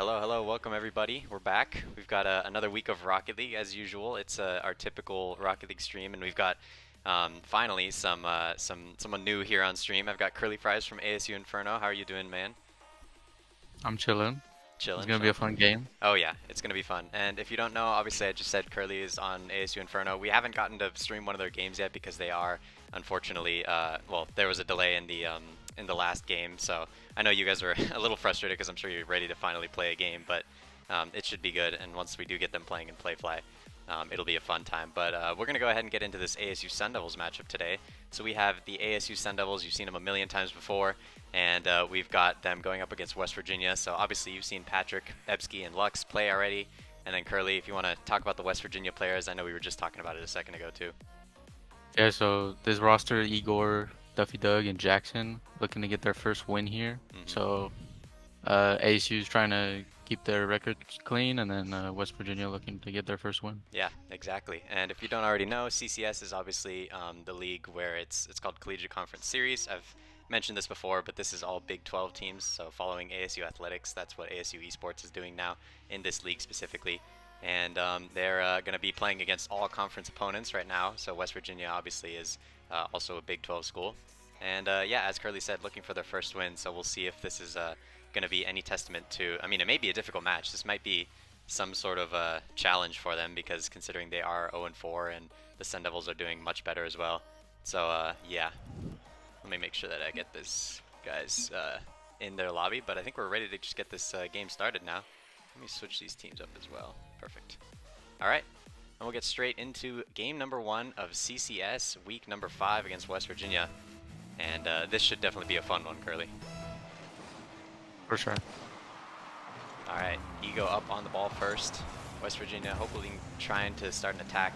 Hello, welcome everybody. We're back. We've got another week of Rocket League as usual. It's our typical Rocket League stream, and we've got finally someone new here on stream. I've got Curly Fries from ASU Inferno. How are you doing, man? I'm chilling. It's Chilling, gonna be a chilling. fun game. Oh yeah, it's gonna be fun. And if you don't know, obviously I just said Curly is on ASU Inferno. We haven't gotten to stream one of their games yet because they are unfortunately well, there was a delay in the last game, so I know you guys are a little frustrated because I'm sure you're ready to finally play a game, but it should be good. And once we do get them playing in Playfly, it'll be a fun time. But we're gonna go ahead and get into this ASU Sun Devils matchup today. So we have the ASU Sun Devils. You've seen them a million times before. And we've got them going up against West Virginia. So obviously you've seen Patrick, Ebsky, and Lux play already. And then Curly, if you want to talk about the West Virginia players, I know we were just talking about it a second ago too. Yeah, so this roster, Igor, Duffy Doug, and Jackson looking to get their first win here. Hmm. So ASU's trying to keep their record clean, and then West Virginia looking to get their first win. Yeah, exactly. And if you don't already know, CCS is obviously the league where it's called Collegiate Conference Series. I've mentioned this before, but this is all Big 12 teams. So following ASU Athletics, that's what ASU Esports is doing now in this league specifically. And they're going to be playing against all conference opponents right now. So West Virginia obviously is also a Big 12 school. And yeah, as Curly said, looking for their first win. So we'll see if this is going to be any testament to. I mean, it may be a difficult match. This might be some sort of a challenge for them because considering they are 0-4 and the Sun Devils are doing much better as well. So yeah, let me make sure that I get this guys in their lobby. But I think we're ready to just get this game started now. Let me switch these teams up as well. Perfect. All right, and we'll get straight into game number 1 of CCS week number 5 against West Virginia. And this should definitely be a fun one, Curly. For sure. All right, Ego up on the ball first. West Virginia hopefully trying to start an attack,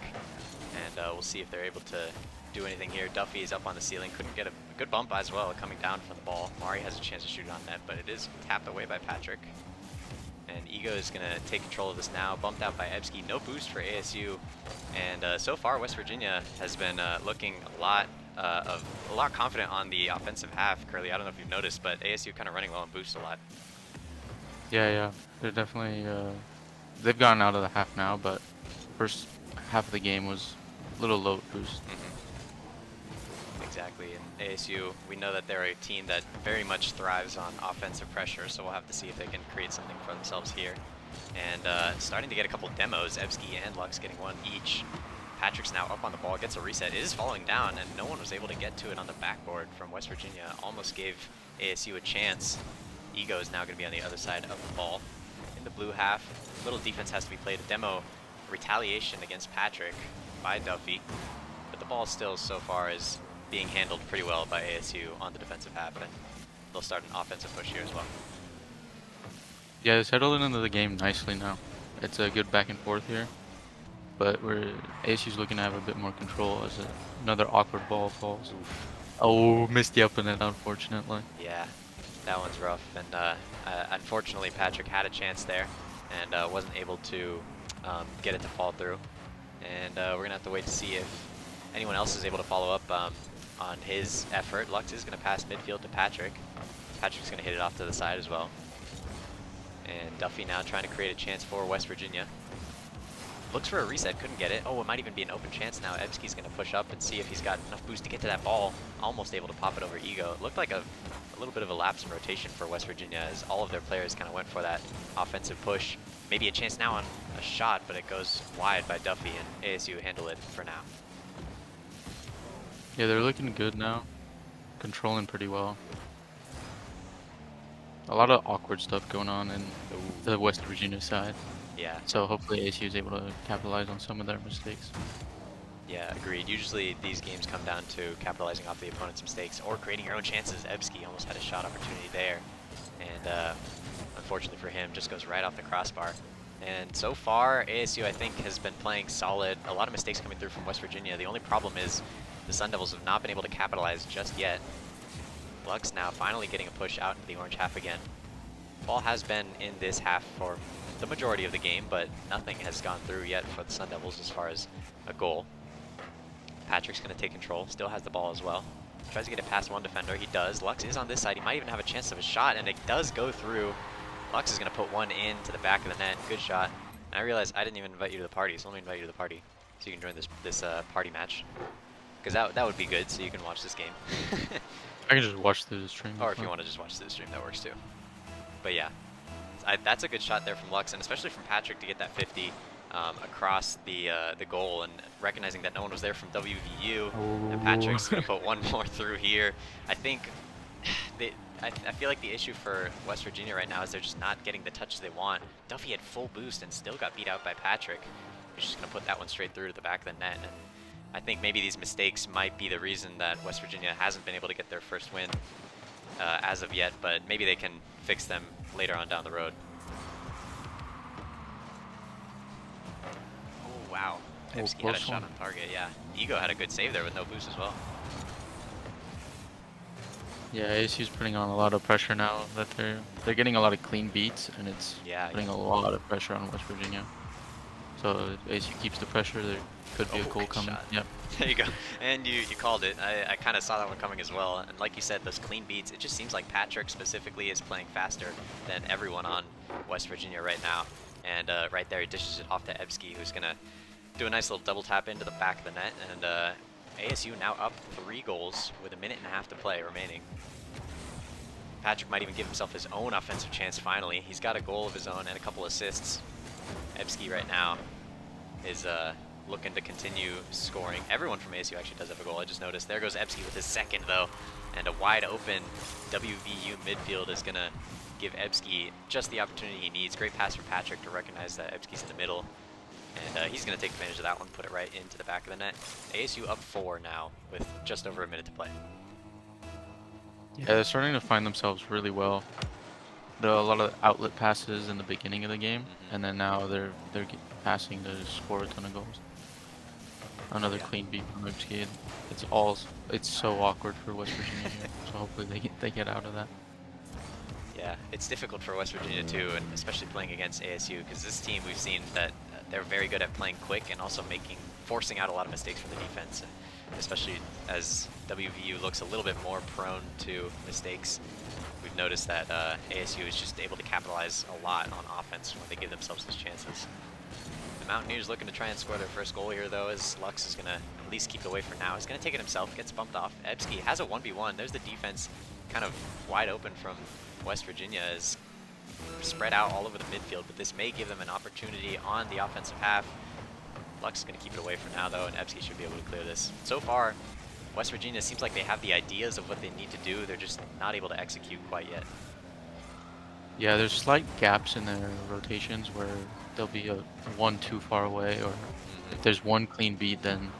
and we'll see if they're able to do anything here. Duffy is up on the ceiling, couldn't get a good bump as well coming down from the ball. Mari has a chance to shoot it on net, but it is tapped away by Patrick. And Ego is going to take control of this now, bumped out by Ebsky. No boost for ASU, and so far West Virginia has been looking a lot confident on the offensive half. Curly, I don't know if you've noticed, but ASU kind of running low on boost a lot. Yeah, they're definitely they've gotten out of the half now, but first half of the game was a little low boost. Exactly, and ASU, we know that they're a team that very much thrives on offensive pressure, so we'll have to see if they can create something for themselves here. And starting to get a couple demos, Ebsky and Lux getting one each. Patrick's now up on the ball, gets a reset. It is falling down, and no one was able to get to it on the backboard from West Virginia. Almost gave ASU a chance. Ego is now going to be on the other side of the ball. In the blue half, little defense has to be played. A demo retaliation against Patrick by Duffy, but the ball still so far is being handled pretty well by ASU on the defensive half, and they'll start an offensive push here as well. Yeah, they settled into the game nicely now. It's a good back and forth here, but ASU's looking to have a bit more control as another awkward ball falls. Oof. Oh, missed the up and in, unfortunately. Yeah, that one's rough, and unfortunately Patrick had a chance there and wasn't able to get it to fall through. And we're going to have to wait to see if anyone else is able to follow up on his effort. Lux is going to pass midfield to Patrick. Patrick's going to hit it off to the side as well. And Duffy now trying to create a chance for West Virginia. Looks for a reset, couldn't get it. Oh, it might even be an open chance now. Ebsky's going to push up and see if he's got enough boost to get to that ball. Almost able to pop it over Ego. It looked like a little bit of a lapse in rotation for West Virginia as all of their players kind of went for that offensive push. Maybe a chance now on a shot, but it goes wide by Duffy, and ASU handle it for now. Yeah, they're looking good now, controlling pretty well. A lot of awkward stuff going on in the West Virginia side. Yeah. So hopefully ASU is able to capitalize on some of their mistakes. Yeah, agreed. Usually these games come down to capitalizing off the opponent's mistakes or creating your own chances. Ebsky almost had a shot opportunity there, and unfortunately for him, just goes right off the crossbar. And so far, ASU, I think, has been playing solid. A lot of mistakes coming through from West Virginia. The only problem is the Sun Devils have not been able to capitalize just yet. Lux now finally getting a push out into the orange half again. Ball has been in this half for the majority of the game, but nothing has gone through yet for the Sun Devils as far as a goal. Patrick's going to take control, still has the ball as well. Tries to get it past one defender, he does. Lux is on this side, he might even have a chance of a shot, and it does go through Lux is going to put one into the back of the net. Good shot. And I realized I didn't even invite you to the party, so let me invite you to the party so you can join this party match. Because that would be good, so you can watch this game. I can just watch through the stream. Or if you want to just watch the stream, that works too. But yeah, that's a good shot there from Lux, and especially from Patrick to get that 50 across the goal, and recognizing that no one was there from WVU, and Patrick's going to put one more through here. I think I feel like the issue for West Virginia right now is they're just not getting the touches they want. Duffy had full boost and still got beat out by Patrick. He's just going to put that one straight through to the back of the net, and I think maybe these mistakes might be the reason that West Virginia hasn't been able to get their first win as of yet, but maybe they can fix them later on down the road. Oh, wow. Epsky had a shot on target, yeah. Ego had a good save there with no boost as well. Yeah, ASU's putting on a lot of pressure now that they're getting a lot of clean beats, and it's putting a lot of pressure on West Virginia. So if ASU keeps the pressure, there could be a goal coming. Yep. There you go. And you called it. I kind of saw that one coming as well. And like you said, those clean beats, it just seems like Patrick specifically is playing faster than everyone on West Virginia right now. And right there, he dishes it off to Ebsky, who's going to do a nice little double tap into the back of the net. And ASU now up 3 goals with a minute and a half to play remaining. Patrick might even give himself his own offensive chance finally. He's got a goal of his own and a couple assists. Ebsky right now is looking to continue scoring. Everyone from ASU actually does have a goal, I just noticed. There goes Ebsky with his second though, and a wide open WVU midfield is gonna give Ebsky just the opportunity he needs. Great pass from Patrick to recognize that Ebsky's in the middle, and he's gonna take advantage of that one, put it right into the back of the net. ASU up 4 now with just over a minute to play. Yeah, they're starting to find themselves really well. There are a lot of outlet passes in the beginning of the game, and then now they're passing to score a ton of goals. Another clean beat from Ebsky. It's so awkward for West Virginia here, so hopefully they get out of that. Yeah, it's difficult for West Virginia too, and especially playing against ASU, because this team we've seen that they're very good at playing quick and also forcing out a lot of mistakes from the defense, and especially as WVU looks a little bit more prone to mistakes. We've noticed that ASU is just able to capitalize a lot on offense when they give themselves those chances. The Mountaineers looking to try and score their first goal here though, as Lux is going to at least keep it away for now. He's going to take it himself, gets bumped off. Ebsky has a 1v1. There's the defense kind of wide open from West Virginia, is spread out all over the midfield, but this may give them an opportunity on the offensive half. Lux is going to keep it away for now though, and Ebsky should be able to clear this. So far, West Virginia seems like they have the ideas of what they need to do, they're just not able to execute quite yet. Yeah, there's slight gaps in their rotations where there'll be a one too far away, or if there's one clean beat, then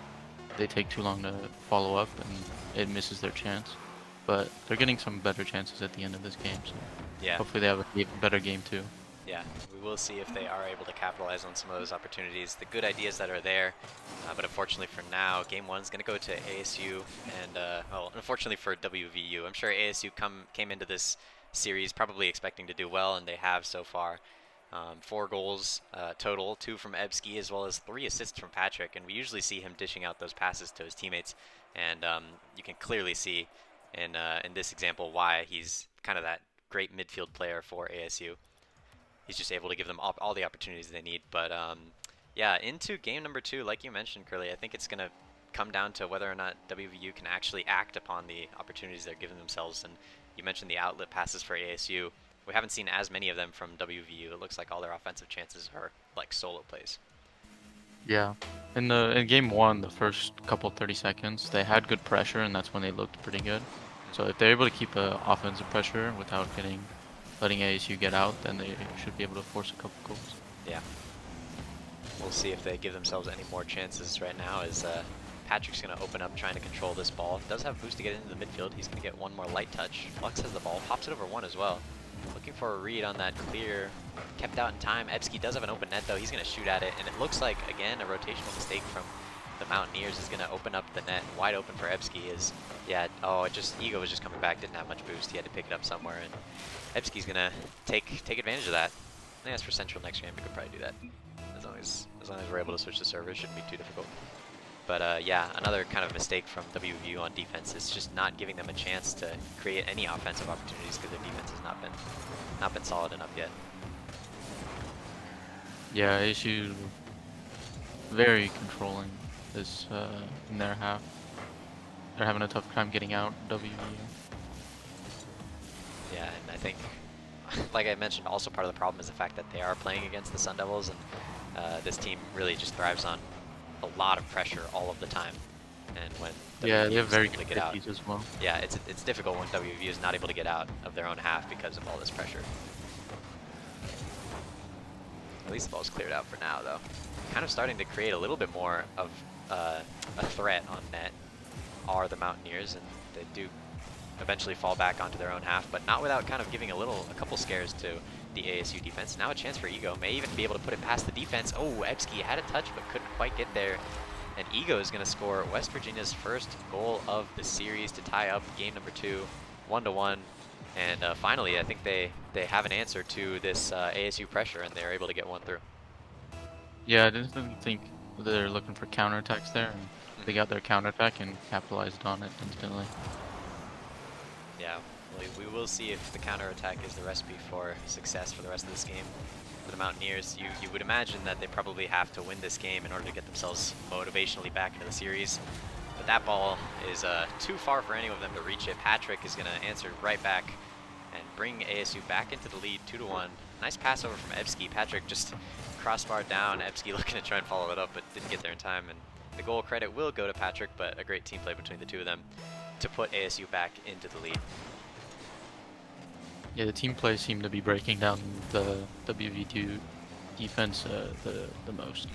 they take too long to follow up and it misses their chance. But they're getting some better chances at the end of this game, so hopefully they have a better game too. Yeah, we will see if they are able to capitalize on some of those opportunities, the good ideas that are there. But unfortunately for now, game 1 is going to go to ASU, and well, unfortunately for WVU. I'm sure ASU came into this series probably expecting to do well, and they have so far. 4 goals total, 2 from Ebsky, as well as 3 assists from Patrick, and we usually see him dishing out those passes to his teammates, and you can clearly see in this example why he's kind of that great midfield player for ASU. He's just able to give them all the opportunities they need. But yeah, into game number 2, like you mentioned, Curly, I think it's going to come down to whether or not WVU can actually act upon the opportunities they're giving themselves. And you mentioned the outlet passes for ASU. We haven't seen as many of them from WVU. It looks like all their offensive chances are like solo plays. Yeah, in game 1, the first couple 30 seconds, they had good pressure, and that's when they looked pretty good. So if they're able to keep offensive pressure without letting ASU get out, then they should be able to force a couple goals. Yeah. We'll see if they give themselves any more chances right now, as Patrick's going to open up trying to control this ball. Does have boost to get into the midfield. He's going to get one more light touch. Lux has the ball, pops it over one as well. Looking for a read on that clear. Kept out in time. Ebsky does have an open net though. He's going to shoot at it, and it looks like, again, a rotational mistake from the Mountaineers is going to open up the net. Wide open for Ebsky is, yeah, oh, Ego was just coming back, didn't have much boost. He had to pick it up somewhere, and Ebsky's going to take advantage of that. I think that's for Central next game. We could probably do that. As long as we're able to switch the server, it shouldn't be too difficult. But yeah, another kind of mistake from WVU on defense is just not giving them a chance to create any offensive opportunities because their defense has not been solid enough yet. Yeah, ASU very controlling this in their half. They're having a tough time getting out WVU. Yeah, and I think, like I mentioned, also part of the problem is the fact that they are playing against the Sun Devils, and this team really just thrives on a lot of pressure all of the time. And when Yeah, WVU they have is very able to good get out, teams as well. yeah, it's difficult when WVU is not able to get out of their own half because of all this pressure. At least the ball's cleared out for now, though. Kind of starting to create a little bit more of a threat on net are the Mountaineers, and they do eventually fall back onto their own half, but not without kind of giving a couple scares to the ASU defense. Now a chance for Ego, may even be able to put it past the defense. Oh, Ebski had a touch, but couldn't quite get there. And Ego is going to score West Virginia's first goal of the series to tie up game number 2, 1-1. And finally, I think they have an answer to this ASU pressure, and they're able to get one through. Yeah, I didn't think they're looking for counterattacks there, and they got their counterattack and capitalized on it instantly. Yeah, we will see if the counterattack is the recipe for success for the rest of this game. For the Mountaineers, you would imagine that they probably have to win this game in order to get themselves motivationally back into the series. But that ball is too far for any of them to reach it. Patrick is going to answer right back and bring ASU back into the lead, 2-1. Nice pass over from Ebski. Patrick just crossbar down. Ebski looking to try and follow it up, but didn't get there in time. And the goal credit will go to Patrick, but a great team play between the two of them to put ASU back into the lead. Yeah, the team play seemed to be breaking down the WVU defense the most.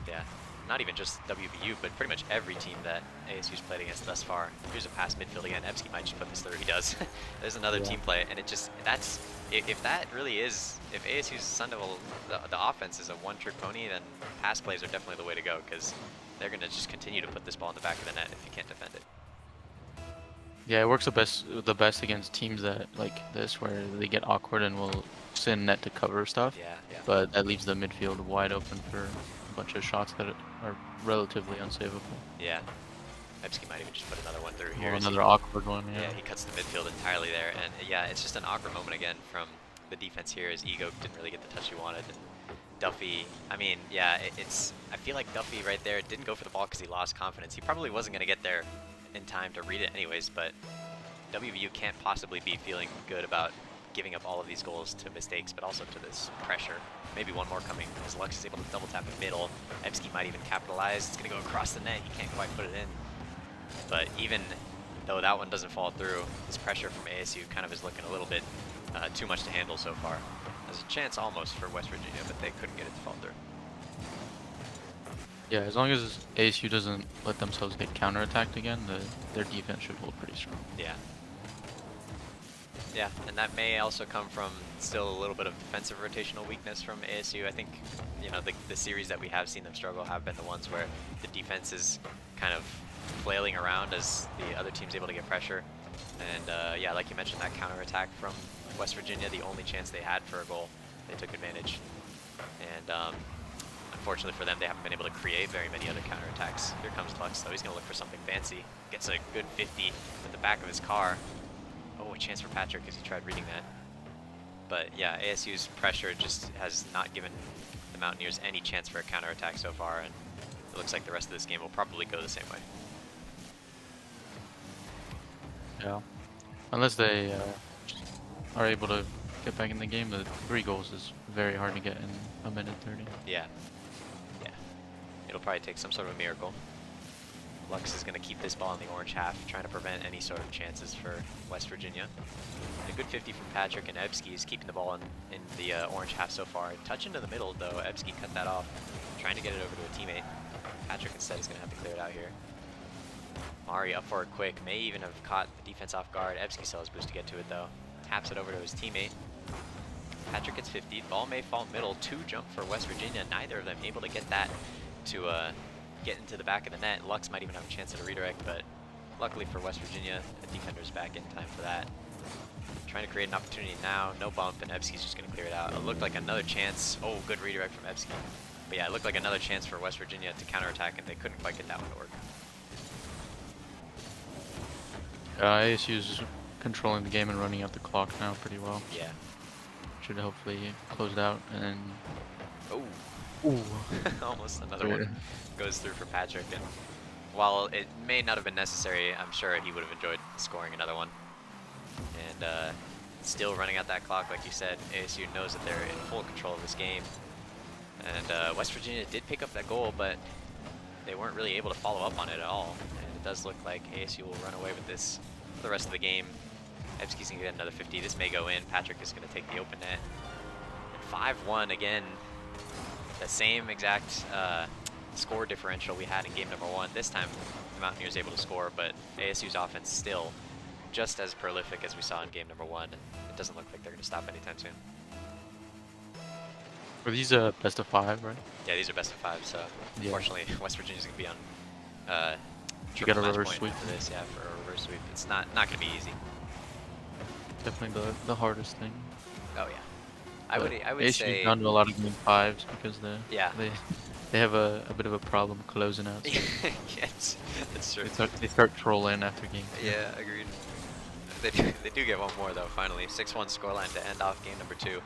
Yeah, not even just WVU, but pretty much every team that ASU's played against thus far. Here's a pass midfield again. Ebski might just put this through. He does. There's another team play, and it just, if that really is, if ASU's Sun Devil, the offense is a one-trick pony, then pass plays are definitely the way to go, because they're going to just continue to put this ball in the back of the net if you can't defend it. Yeah, it works the best against teams that like this, where they get awkward and will send net to cover stuff. Yeah. But that leaves the midfield wide open for a bunch of shots that are relatively unsavable. Yeah. Ebski might even just put another one through here. Or another awkward one, Yeah, he cuts the midfield entirely there. And yeah, it's just an awkward moment again from the defense here, as Ego didn't really get the touch he wanted. And Duffy, I mean, yeah, I feel like Duffy right there didn't go for the ball because he lost confidence. He probably wasn't going to get there in time to read it anyways, but WVU can't possibly be feeling good about giving up all of these goals to mistakes, but also to this pressure. Maybe one more coming as Lux is able to double tap the middle. Ebski might even capitalize. It's going to go across the net. He can't quite put it in. But even though that one doesn't fall through, this pressure from ASU kind of is looking a little bit too much to handle so far. There's a chance almost for West Virginia, but they couldn't get it to fall through. Yeah, as long as ASU doesn't let themselves get counterattacked again, their defense should hold pretty strong. Yeah. Yeah, and that may also come from still a little bit of defensive rotational weakness from ASU. I think, you know, the series that we have seen them struggle have been the ones where the defense is kind of flailing around as the other team's able to get pressure. And yeah, like you mentioned, that counterattack from West Virginia, the only chance they had for a goal, they took advantage. And unfortunately for them, they haven't been able to create very many other counterattacks. Here comes Lux, though. He's going to look for something fancy. Gets a good 50 with the back of his car. Oh, a chance for Patrick as he tried reading that. But yeah, ASU's pressure just has not given the Mountaineers any chance for a counterattack so far, and it looks like the rest of this game will probably go the same way. Yeah. Unless they are able to get back in the game, the 3 goals is very hard to get in a minute 30. Yeah. Yeah. It'll probably take some sort of a miracle. Lux is going to keep this ball in the orange half, trying to prevent any sort of chances for West Virginia. And a good 50 from Patrick, and Ebski is keeping the ball in the orange half so far. Touch into the middle, though. Ebski cut that off, trying to get it over to a teammate. Patrick instead is going to have to clear it out here. Mari up forward quick, may even have caught the defense off guard. Ebski still has boost to get to it, though. Taps it over to his teammate. Patrick gets 50. Ball may fall middle. 2 jump for West Virginia. Neither of them able to get that to get into the back of the net. Lux might even have a chance at a redirect, but luckily for West Virginia, the defender's back in time for that. Trying to create an opportunity now. No bump, and Ebski's just going to clear it out. It looked like another chance. Oh, good redirect from Ebski. But yeah, it looked like another chance for West Virginia to counterattack, and they couldn't quite get that one to work. ASU's controlling the game and running out the clock now pretty well. Yeah. Should hopefully close it out and then... Oh. Ooh. Almost another one goes through for Patrick. And while it may not have been necessary, I'm sure he would have enjoyed scoring another one. And still running out that clock, like you said, ASU knows that they're in full control of this game. And West Virginia did pick up that goal, but they weren't really able to follow up on it at all. And it does look like ASU will run away with this for the rest of the game. Evsky's going to get another 50. This may go in. Patrick is going to take the open net. And 5-1 again. The same exact score differential we had in game number 1. This time, the Mountaineers able to score, but ASU's offense still just as prolific as we saw in game number 1. It doesn't look like they're going to stop anytime soon. Are these best of 5, right? Yeah, these are best of 5, so yeah. Unfortunately, West Virginia's going to be on you got a reverse reverse sweep for this, yeah, for a reverse sweep. It's not going to be easy. Definitely the hardest thing. Oh yeah, I would ASU's say gone to a lot of game 5s because they have a bit of a problem closing out. So yes, that's true. They start trolling after game. Yeah, agreed. They do get one more though. Finally, 6-1 scoreline to end off game number 2.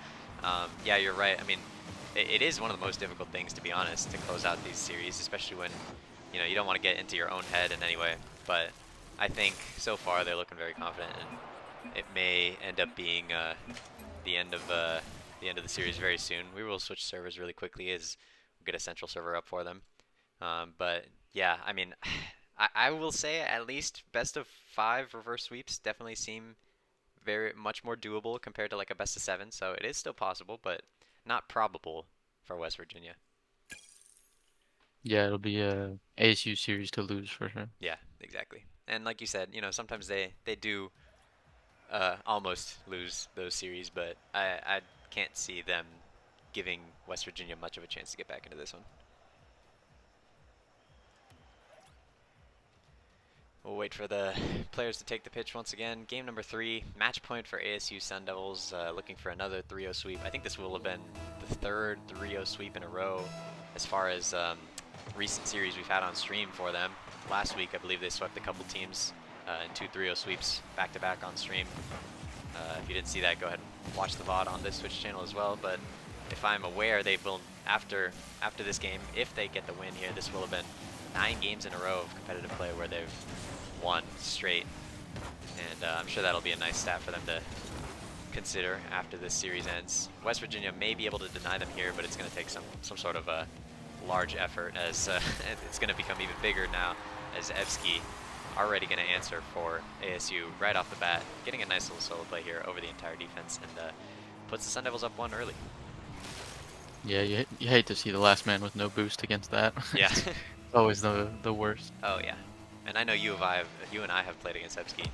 Yeah, you're right. I mean, it is one of the most difficult things, to be honest, to close out these series, especially when you don't want to get into your own head in any way. But I think so far they're looking very confident, and it may end up being the end of the series very soon. We will switch servers really quickly as we get a central server up for them. But yeah, I mean, I will say at least best of 5 reverse sweeps definitely seem very much more doable compared to like a best of 7. So it is still possible, but not probable for West Virginia. Yeah, it'll be a ASU series to lose for sure. Yeah, exactly. And like you said, sometimes they do almost lose those series, but I can't see them giving West Virginia much of a chance to get back into this one. We'll wait for the players to take the pitch once again. Game number 3, match point for ASU Sun Devils, looking for another 3-0 sweep. I think this will have been the 3rd 3-0 sweep in a row as far as recent series we've had on stream for them. Last week, I believe they swept a couple teams in 2 3-0 sweeps back-to-back on stream. If you didn't see that, go ahead and watch the VOD on this Twitch channel as well. But if I'm aware, they will, after this game, if they get the win here, this will have been 9 games in a row of competitive play where they've won straight. And I'm sure that'll be a nice stat for them to consider after this series ends. West Virginia may be able to deny them here, but it's going to take some sort of a large effort, as it's going to become even bigger now, as Evsky already going to answer for ASU right off the bat, getting a nice little solo play here over the entire defense, and puts the Sun Devils up 1 early. Yeah, you hate to see the last man with no boost against that. Yeah. Always the worst. Oh yeah, and I know you and I have played against Evsky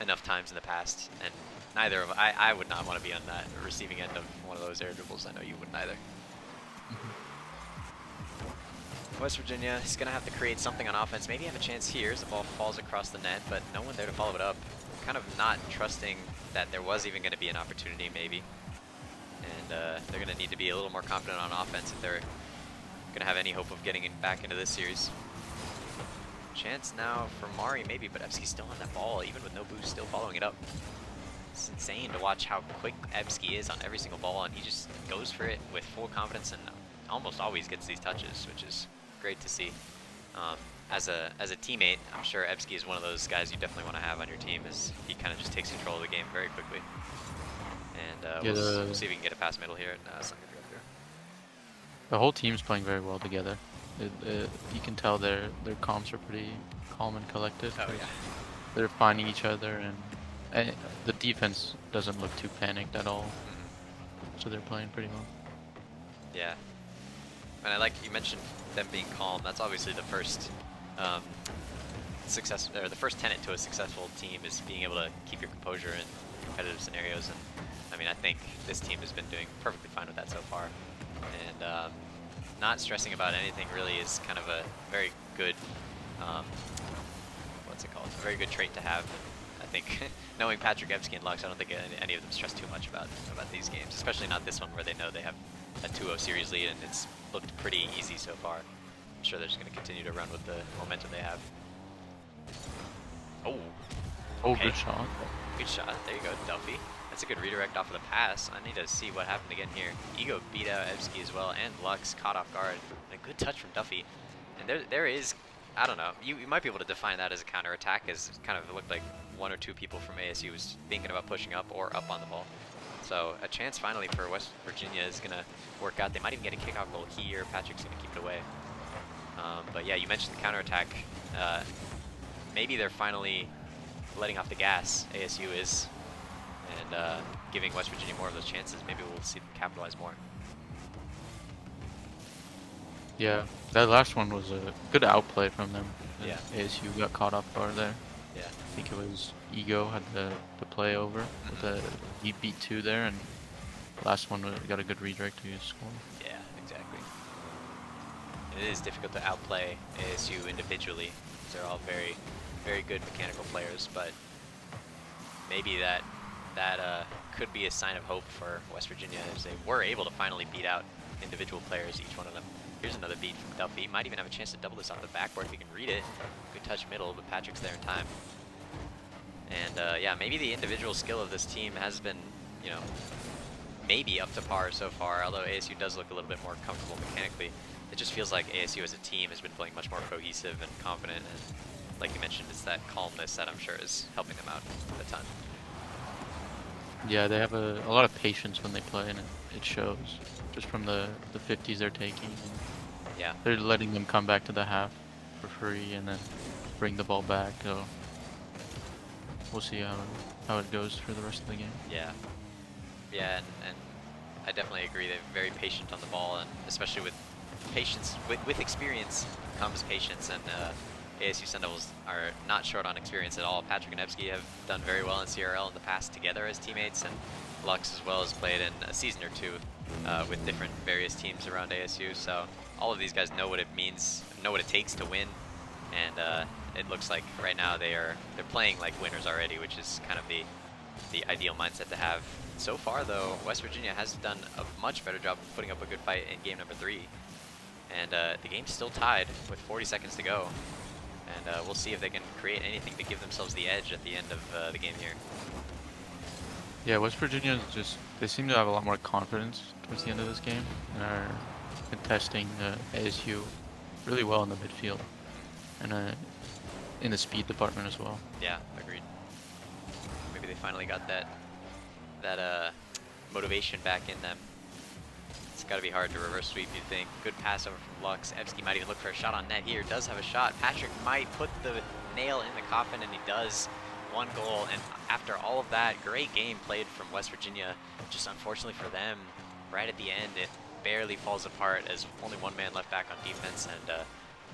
enough times in the past, and neither of I would not want to be on that receiving end of one of those air dribbles. I know you wouldn't either. West Virginia is going to have to create something on offense. Maybe have a chance here as the ball falls across the net, but no one there to follow it up. Kind of not trusting that there was even going to be an opportunity, maybe. And they're going to need to be a little more confident on offense if they're going to have any hope of getting back into this series. Chance now for Mari, maybe, but Evsky's still on that ball, even with no boost, still following it up. It's insane to watch how quick Evsky is on every single ball, and he just goes for it with full confidence and almost always gets these touches, which is great to see. As a teammate, I'm sure Evsky is one of those guys you definitely want to have on your team, as he kind of just takes control of the game very quickly. And we'll see if we can get a pass middle here. No, it's not going to go through. The whole team's playing very well together. You can tell their comms are pretty calm and collected. Oh yeah. They're finding each other, and the defense doesn't look too panicked at all. So they're playing pretty well. Yeah. And I like you mentioned them being calm. That's obviously the first success, or the first tenet to a successful team, is being able to keep your composure in competitive scenarios. And I mean, I think this team has been doing perfectly fine with that so far. And not stressing about anything really is kind of a very good, what's it called? A very good trait to have. I think knowing Patrick Evsky and Lux, I don't think any of them stress too much about these games, especially not this one where they know they have a 2-0 series lead, and it's looked pretty easy so far. I'm sure they're just going to continue to run with the momentum they have. Oh, Oh, okay. good shot. Good shot. There you go, Duffy. That's a good redirect off of the pass. I need to see what happened again here. Ego beat out Ebski as well, and Lux caught off guard. And a good touch from Duffy. And there is, I don't know, you might be able to define that as a counterattack, as it kind of looked like 1 or 2 people from ASU was thinking about pushing up or up on the ball. So a chance finally for West Virginia is going to work out. They might even get a kickoff goal here. Patrick's going to keep it away. But yeah, you mentioned the counterattack. Maybe they're finally letting off the gas, ASU is, and giving West Virginia more of those chances. Maybe we'll see them capitalize more. Yeah, that last one was a good outplay from them. Yeah. ASU got caught off guard there. Yeah. I think it was Ego had the play over with the he beat 2 there, and the last one got a good redirect to score. Yeah, exactly. And it is difficult to outplay ASU individually. They're all very, very good mechanical players, but maybe that could be a sign of hope for West Virginia, as they were able to finally beat out individual players, each one of them. Here's another beat from Duffy. Might even have a chance to double this off the backboard if he can read it. Good touch middle, but Patrick's there in time. And yeah, maybe the individual skill of this team has been, you know, maybe up to par so far, although ASU does look a little bit more comfortable mechanically. It just feels like ASU as a team has been playing much more cohesive and confident, and like you mentioned, it's that calmness that I'm sure is helping them out a ton. Yeah, they have a lot of patience when they play, and it shows just from the 50s they're taking. And yeah. They're letting them come back to the half for free and then bring the ball back. So we'll see how it goes for the rest of the game. Yeah. Yeah, and I definitely agree. They're very patient on the ball, and especially with patience, with experience comes patience, and ASU Sun Devils are not short on experience at all. Patrick and Ebski have done very well in CRL in the past together as teammates, and Lux as well has played in a season or 2 with different various teams around ASU. So all of these guys know what it means, know what it takes to win, and it looks like right now they're playing like winners already, which is kind of the ideal mindset to have. So far though, West Virginia has done a much better job of putting up a good fight in game number 3, and the game's still tied with 40 seconds to go. And we'll see if they can create anything to give themselves the edge at the end of the game here. Yeah, West Virginia they seem to have a lot more confidence towards the end of this game, and are contesting ASU really well in the midfield and in the speed department as well. Yeah, agreed. Maybe they finally got that motivation back in them. It's got to be hard to reverse sweep, you'd think. Good pass over from Lux. Ebski might even look for a shot on net here. Does have a shot. Patrick might put the nail in the coffin, and he does. 1 goal, and after all of that, great game played from West Virginia. Just unfortunately for them, right at the end, it barely falls apart as only 1 man left back on defense, and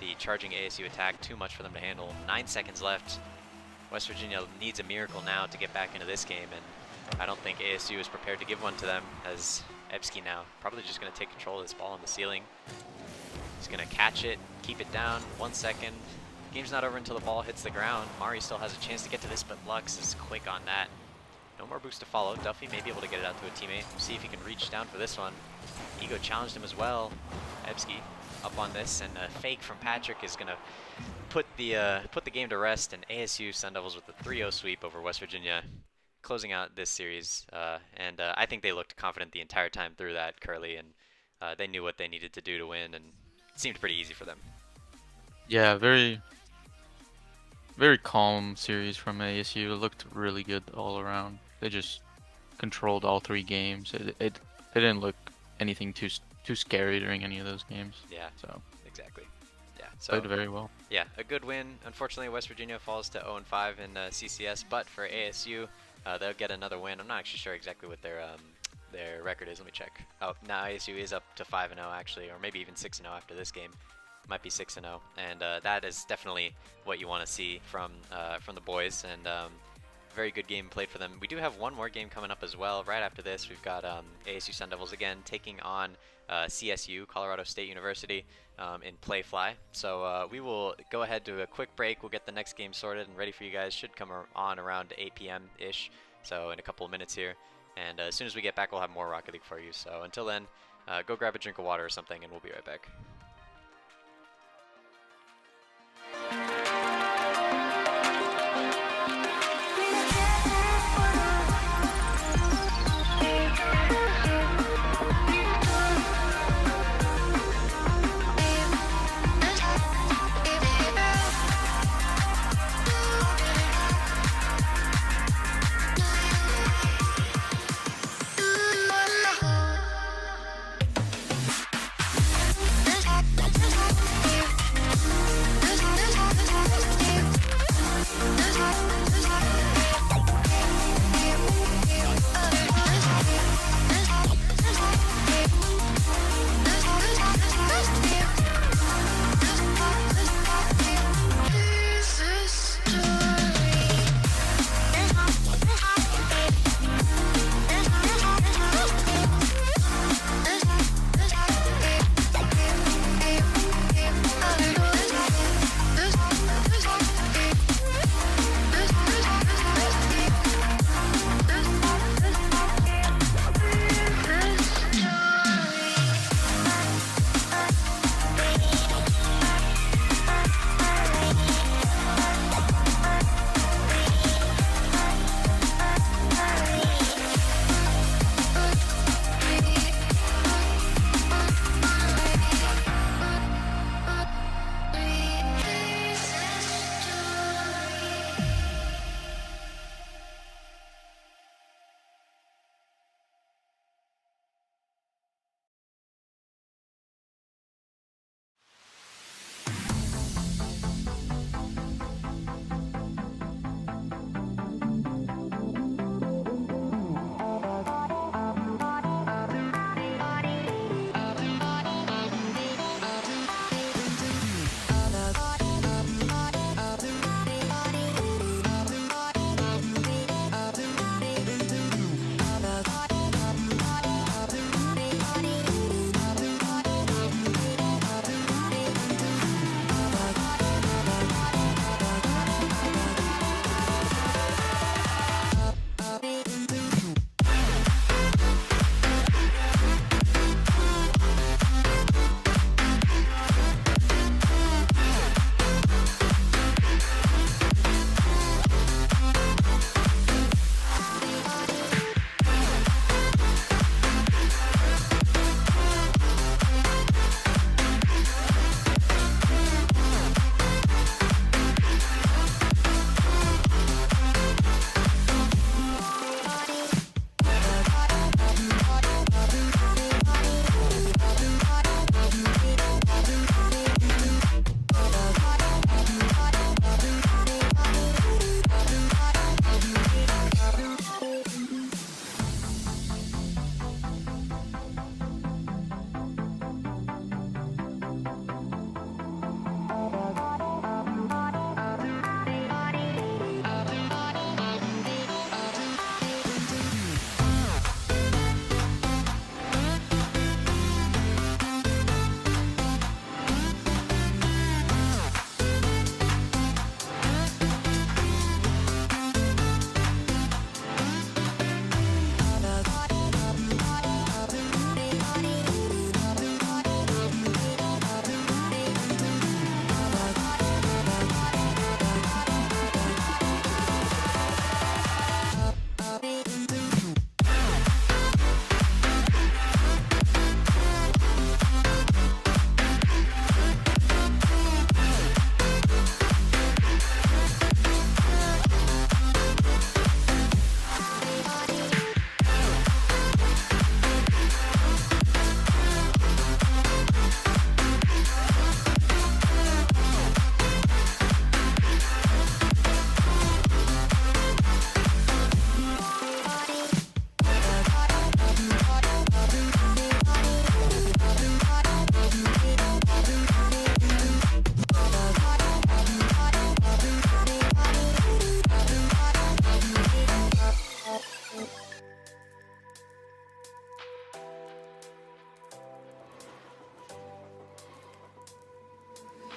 the charging ASU attack, too much for them to handle. 9 seconds left. West Virginia needs a miracle now to get back into this game, and I don't think ASU is prepared to give one to them, as Ebski now probably just going to take control of this ball on the ceiling. He's going to catch it, keep it down. 1 second. Game's not over until the ball hits the ground. Mari still has a chance to get to this, but Lux is quick on that. No more boost to follow. Duffy may be able to get it out to a teammate. See if he can reach down for this one. Ego challenged him as well. Ebski up on this, and a fake from Patrick is going to put the game to rest, and ASU Sun Devils with a 3-0 sweep over West Virginia, closing out this series. And I think they looked confident the entire time through that, Curly, and they knew what they needed to do to win, and it seemed pretty easy for them. Yeah, very calm series from ASU. It looked really good all around. They just controlled all 3 games. It didn't look anything too scary during any of those games. Yeah. So exactly. Yeah. So played very well. Yeah, a good win. Unfortunately, West Virginia falls to 0-5 in CCS, but for ASU, they'll get another win. I'm not actually sure exactly what their record is. Let me check. Oh, now ASU is up to 5-0 actually, or maybe even 6-0 after this game. Might be 6-0, and that is definitely what you want to see from the boys, and very good game played for them. We do have one more game coming up as well. Right after this, we've got ASU Sun Devils again taking on CSU, Colorado State University, in Play Fly. So we will go ahead to a quick break. We'll get the next game sorted and ready for you guys. Should come on around 8 p.m.-ish, so in a couple of minutes here. And as soon as we get back, we'll have more Rocket League for you. So until then, Go grab a drink of water or something, and we'll be right back.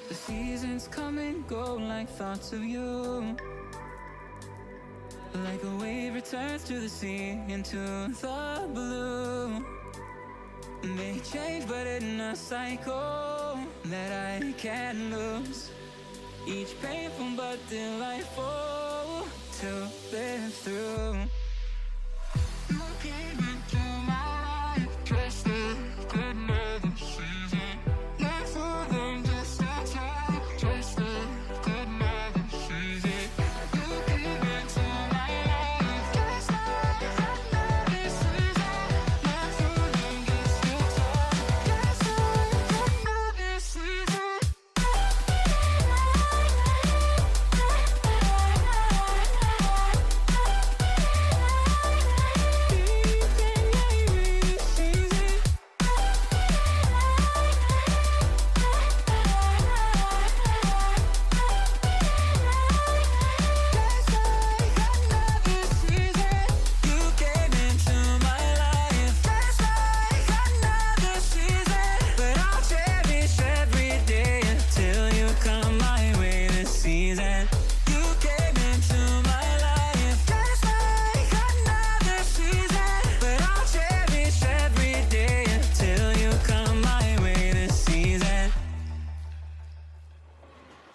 The seasons come and go like thoughts of you. Like a wave returns to the sea into the blue. May change, but in a cycle that I can't lose. Each painful but delightful to live through. You came into my life just like another season. Not for them, just a time, just like another season. You came into my life just like another season. Not for them, just a time, just like another season.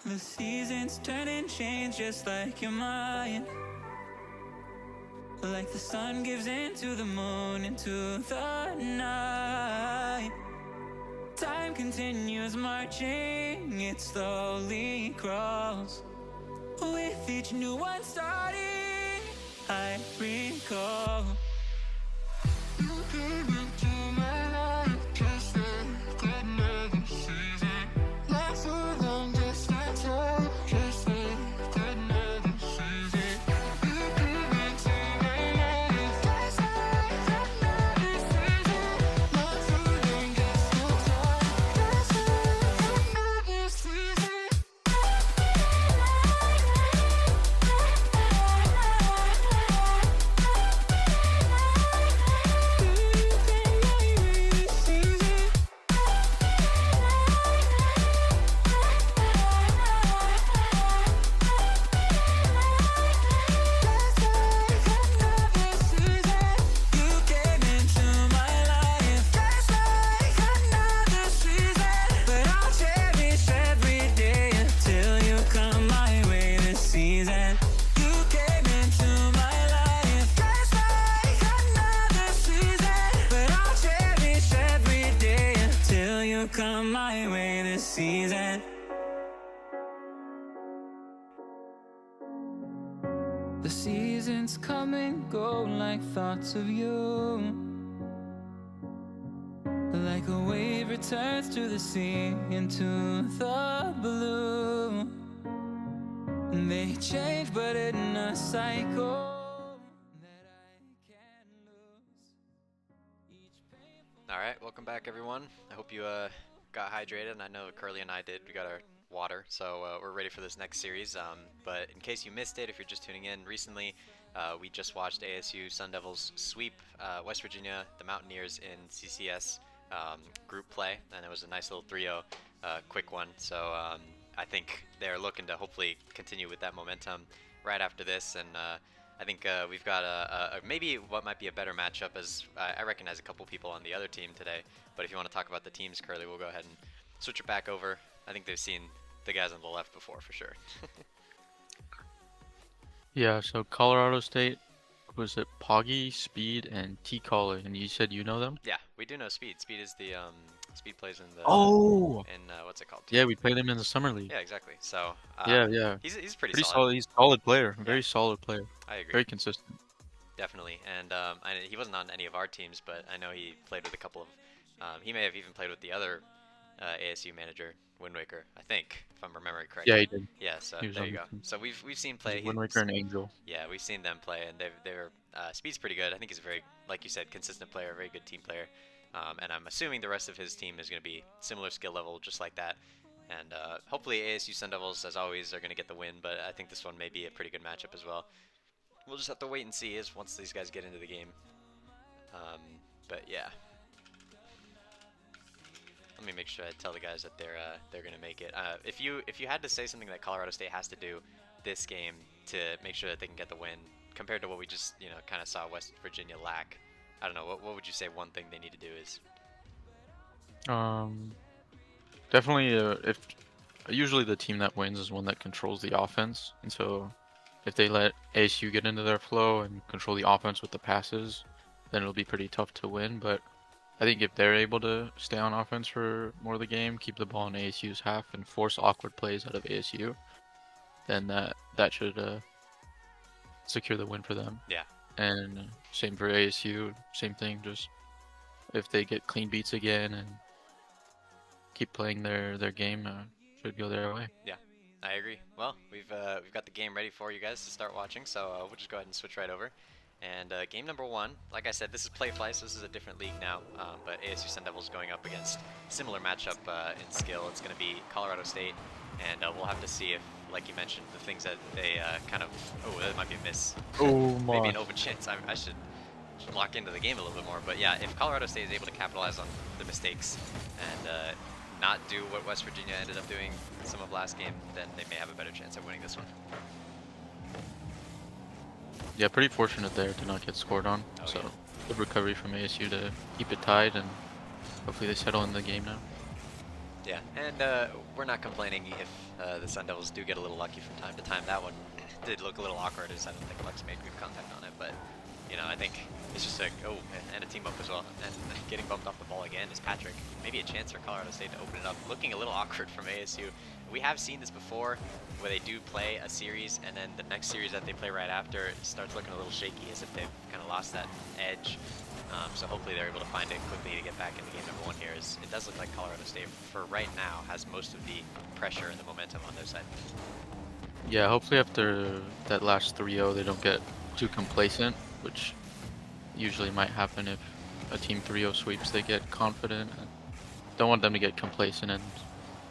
The seasons turn and change just like your mind. Like the sun gives into the moon, into the night. Time continues marching, it slowly crawls. With each new one starting, I recall. You came into my life just like another season. Not so long, just a time, just like another season. You came into my life just like another season. Not so long, just a time, just like another season. Come my way this season. The seasons come and go like thoughts of you. Like a wave returns to the sea, into the blue. They change, but in a cycle that I can't lose. Each painful. All right, welcome back, everyone. I hope you got hydrated, and I know Curly and I did. We got our water, so we're ready for this next series. But in case you missed it, if you're just tuning in recently, we just watched ASU Sun Devils sweep West Virginia, the Mountaineers in CCS group play, and it was a nice little 3-0 quick one. So I think they're looking to hopefully continue with that momentum right after this, and I think we've got a maybe what might be a better matchup, as I recognize a couple people on the other team today. But if you want to talk about the teams, Curly, we'll go ahead and switch it back over. I think they've seen the guys on the left before for sure. Yeah, so Colorado State, was it Poggy, Speed, and T. Caller? And you said you know them? Yeah, we do know Speed. Speed is the Speed plays in the what's it called? Yeah, we played him in the summer league. Yeah, exactly. So yeah. he's pretty Pretty solid. solid. He's a solid player. Yeah. Very solid player. I agree. Very consistent. Definitely. And he wasn't on any of our teams, but I know he played with a couple of. He may have even played with the other ASU manager, Wind Waker, I think, if I'm remembering correctly. Yeah, he did. Yeah, so He was there on you the go. team. So we've seen play. Wind Waker and Angel. Yeah, we've seen them play, and they're Speed's pretty good. I think he's a very, like you said, consistent player, very good team player. And I'm assuming the rest of his team is going to be similar skill level, just like that. And hopefully ASU Sun Devils, as always, are going to get the win, but I think this one may be a pretty good matchup as well. We'll just have to wait and see once these guys get into the game. But yeah. Let me make sure I tell the guys that they're going to make it. If you had to say something that Colorado State has to do this game to make sure that they can get the win, compared to what we just kind of saw West Virginia lack, I don't know, what would you say one thing they need to do is? Um, Definitely, if usually the team that wins is one that controls the offense, and so if they let ASU get into their flow and control the offense with the passes, then it'll be pretty tough to win. But I think if they're able to stay on offense for more of the game, keep the ball in ASU's half, and force awkward plays out of ASU, then that should secure the win for them. Yeah. And same for ASU, same thing. Just if they get clean beats again and keep playing their game, should go their way. Yeah, I agree. Well, we've got the game ready for you guys to start watching, so we'll just go ahead and switch right over. And game number 1, like I said, this is Playfly, so this is a different league now, but ASU Sun Devils going up against similar matchup in skill. It's going to be Colorado State, and we'll have to see if, like you mentioned, the things that they kind of... Oh, that might be a miss. Oh my. Maybe an open chance. I should lock into the game a little bit more. But yeah, if Colorado State is able to capitalize on the mistakes and not do what West Virginia ended up doing some of last game, then they may have a better chance at winning this one. Yeah, pretty fortunate there to not get scored on. Oh, So yeah. good recovery from ASU to keep it tied, and hopefully they settle in the game now. Yeah, and we're not complaining if the Sun Devils do get a little lucky from time to time. That one did look a little awkward, as I don't think Lux made good contact on it, but you know, I think it's just like, oh, and a team up as well, and getting bumped off the ball again is Patrick. Maybe a chance for Colorado State to open it up. Looking a little awkward from ASU. We have seen this before, where they do play a series, and then the next series that they play right after starts looking a little shaky, as if they've kind of lost that edge. So hopefully they're able to find it quickly to get back into game number 1 here. As it does look like Colorado State, for right now, has most of the pressure and the momentum on their side. Yeah, hopefully after that last 3-0 they don't get too complacent, which usually might happen if a team 3-0 sweeps. They get confident, and don't want them to get complacent and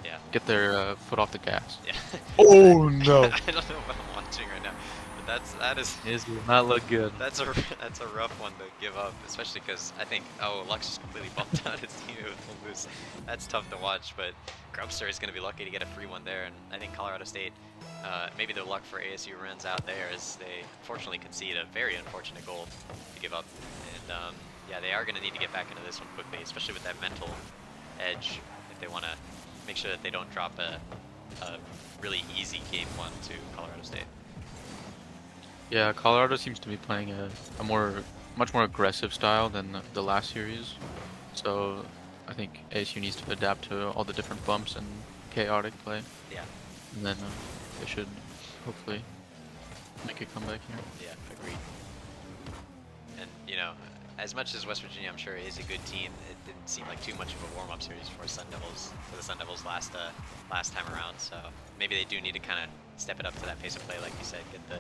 Yeah. get their foot off the gas. Yeah. Oh no! I don't know what I'm watching right now, but that is This does not look good. that's a rough one to give up, especially because I think Lux just completely bumped out his team with full boost. That's tough to watch, but Grubster is going to be lucky to get a free one there, and I think Colorado State, maybe their luck for ASU runs out there as they unfortunately concede a very unfortunate goal to give up, and yeah, they are going to need to get back into this one quickly, especially with that mental edge if they want to make sure that they don't drop a really easy game 1 to Colorado State. Yeah, Colorado seems to be playing a much more aggressive style than the last series. So I think ASU needs to adapt to all the different bumps and chaotic play. Yeah. And then they should hopefully make a comeback here. Yeah, agreed. And, you know, as much as West Virginia, I'm sure, is a good team, it didn't seem like too much of a warm-up series for the Sun Devils last time around. So maybe they do need to kind of step it up to that pace of play, like you said, get the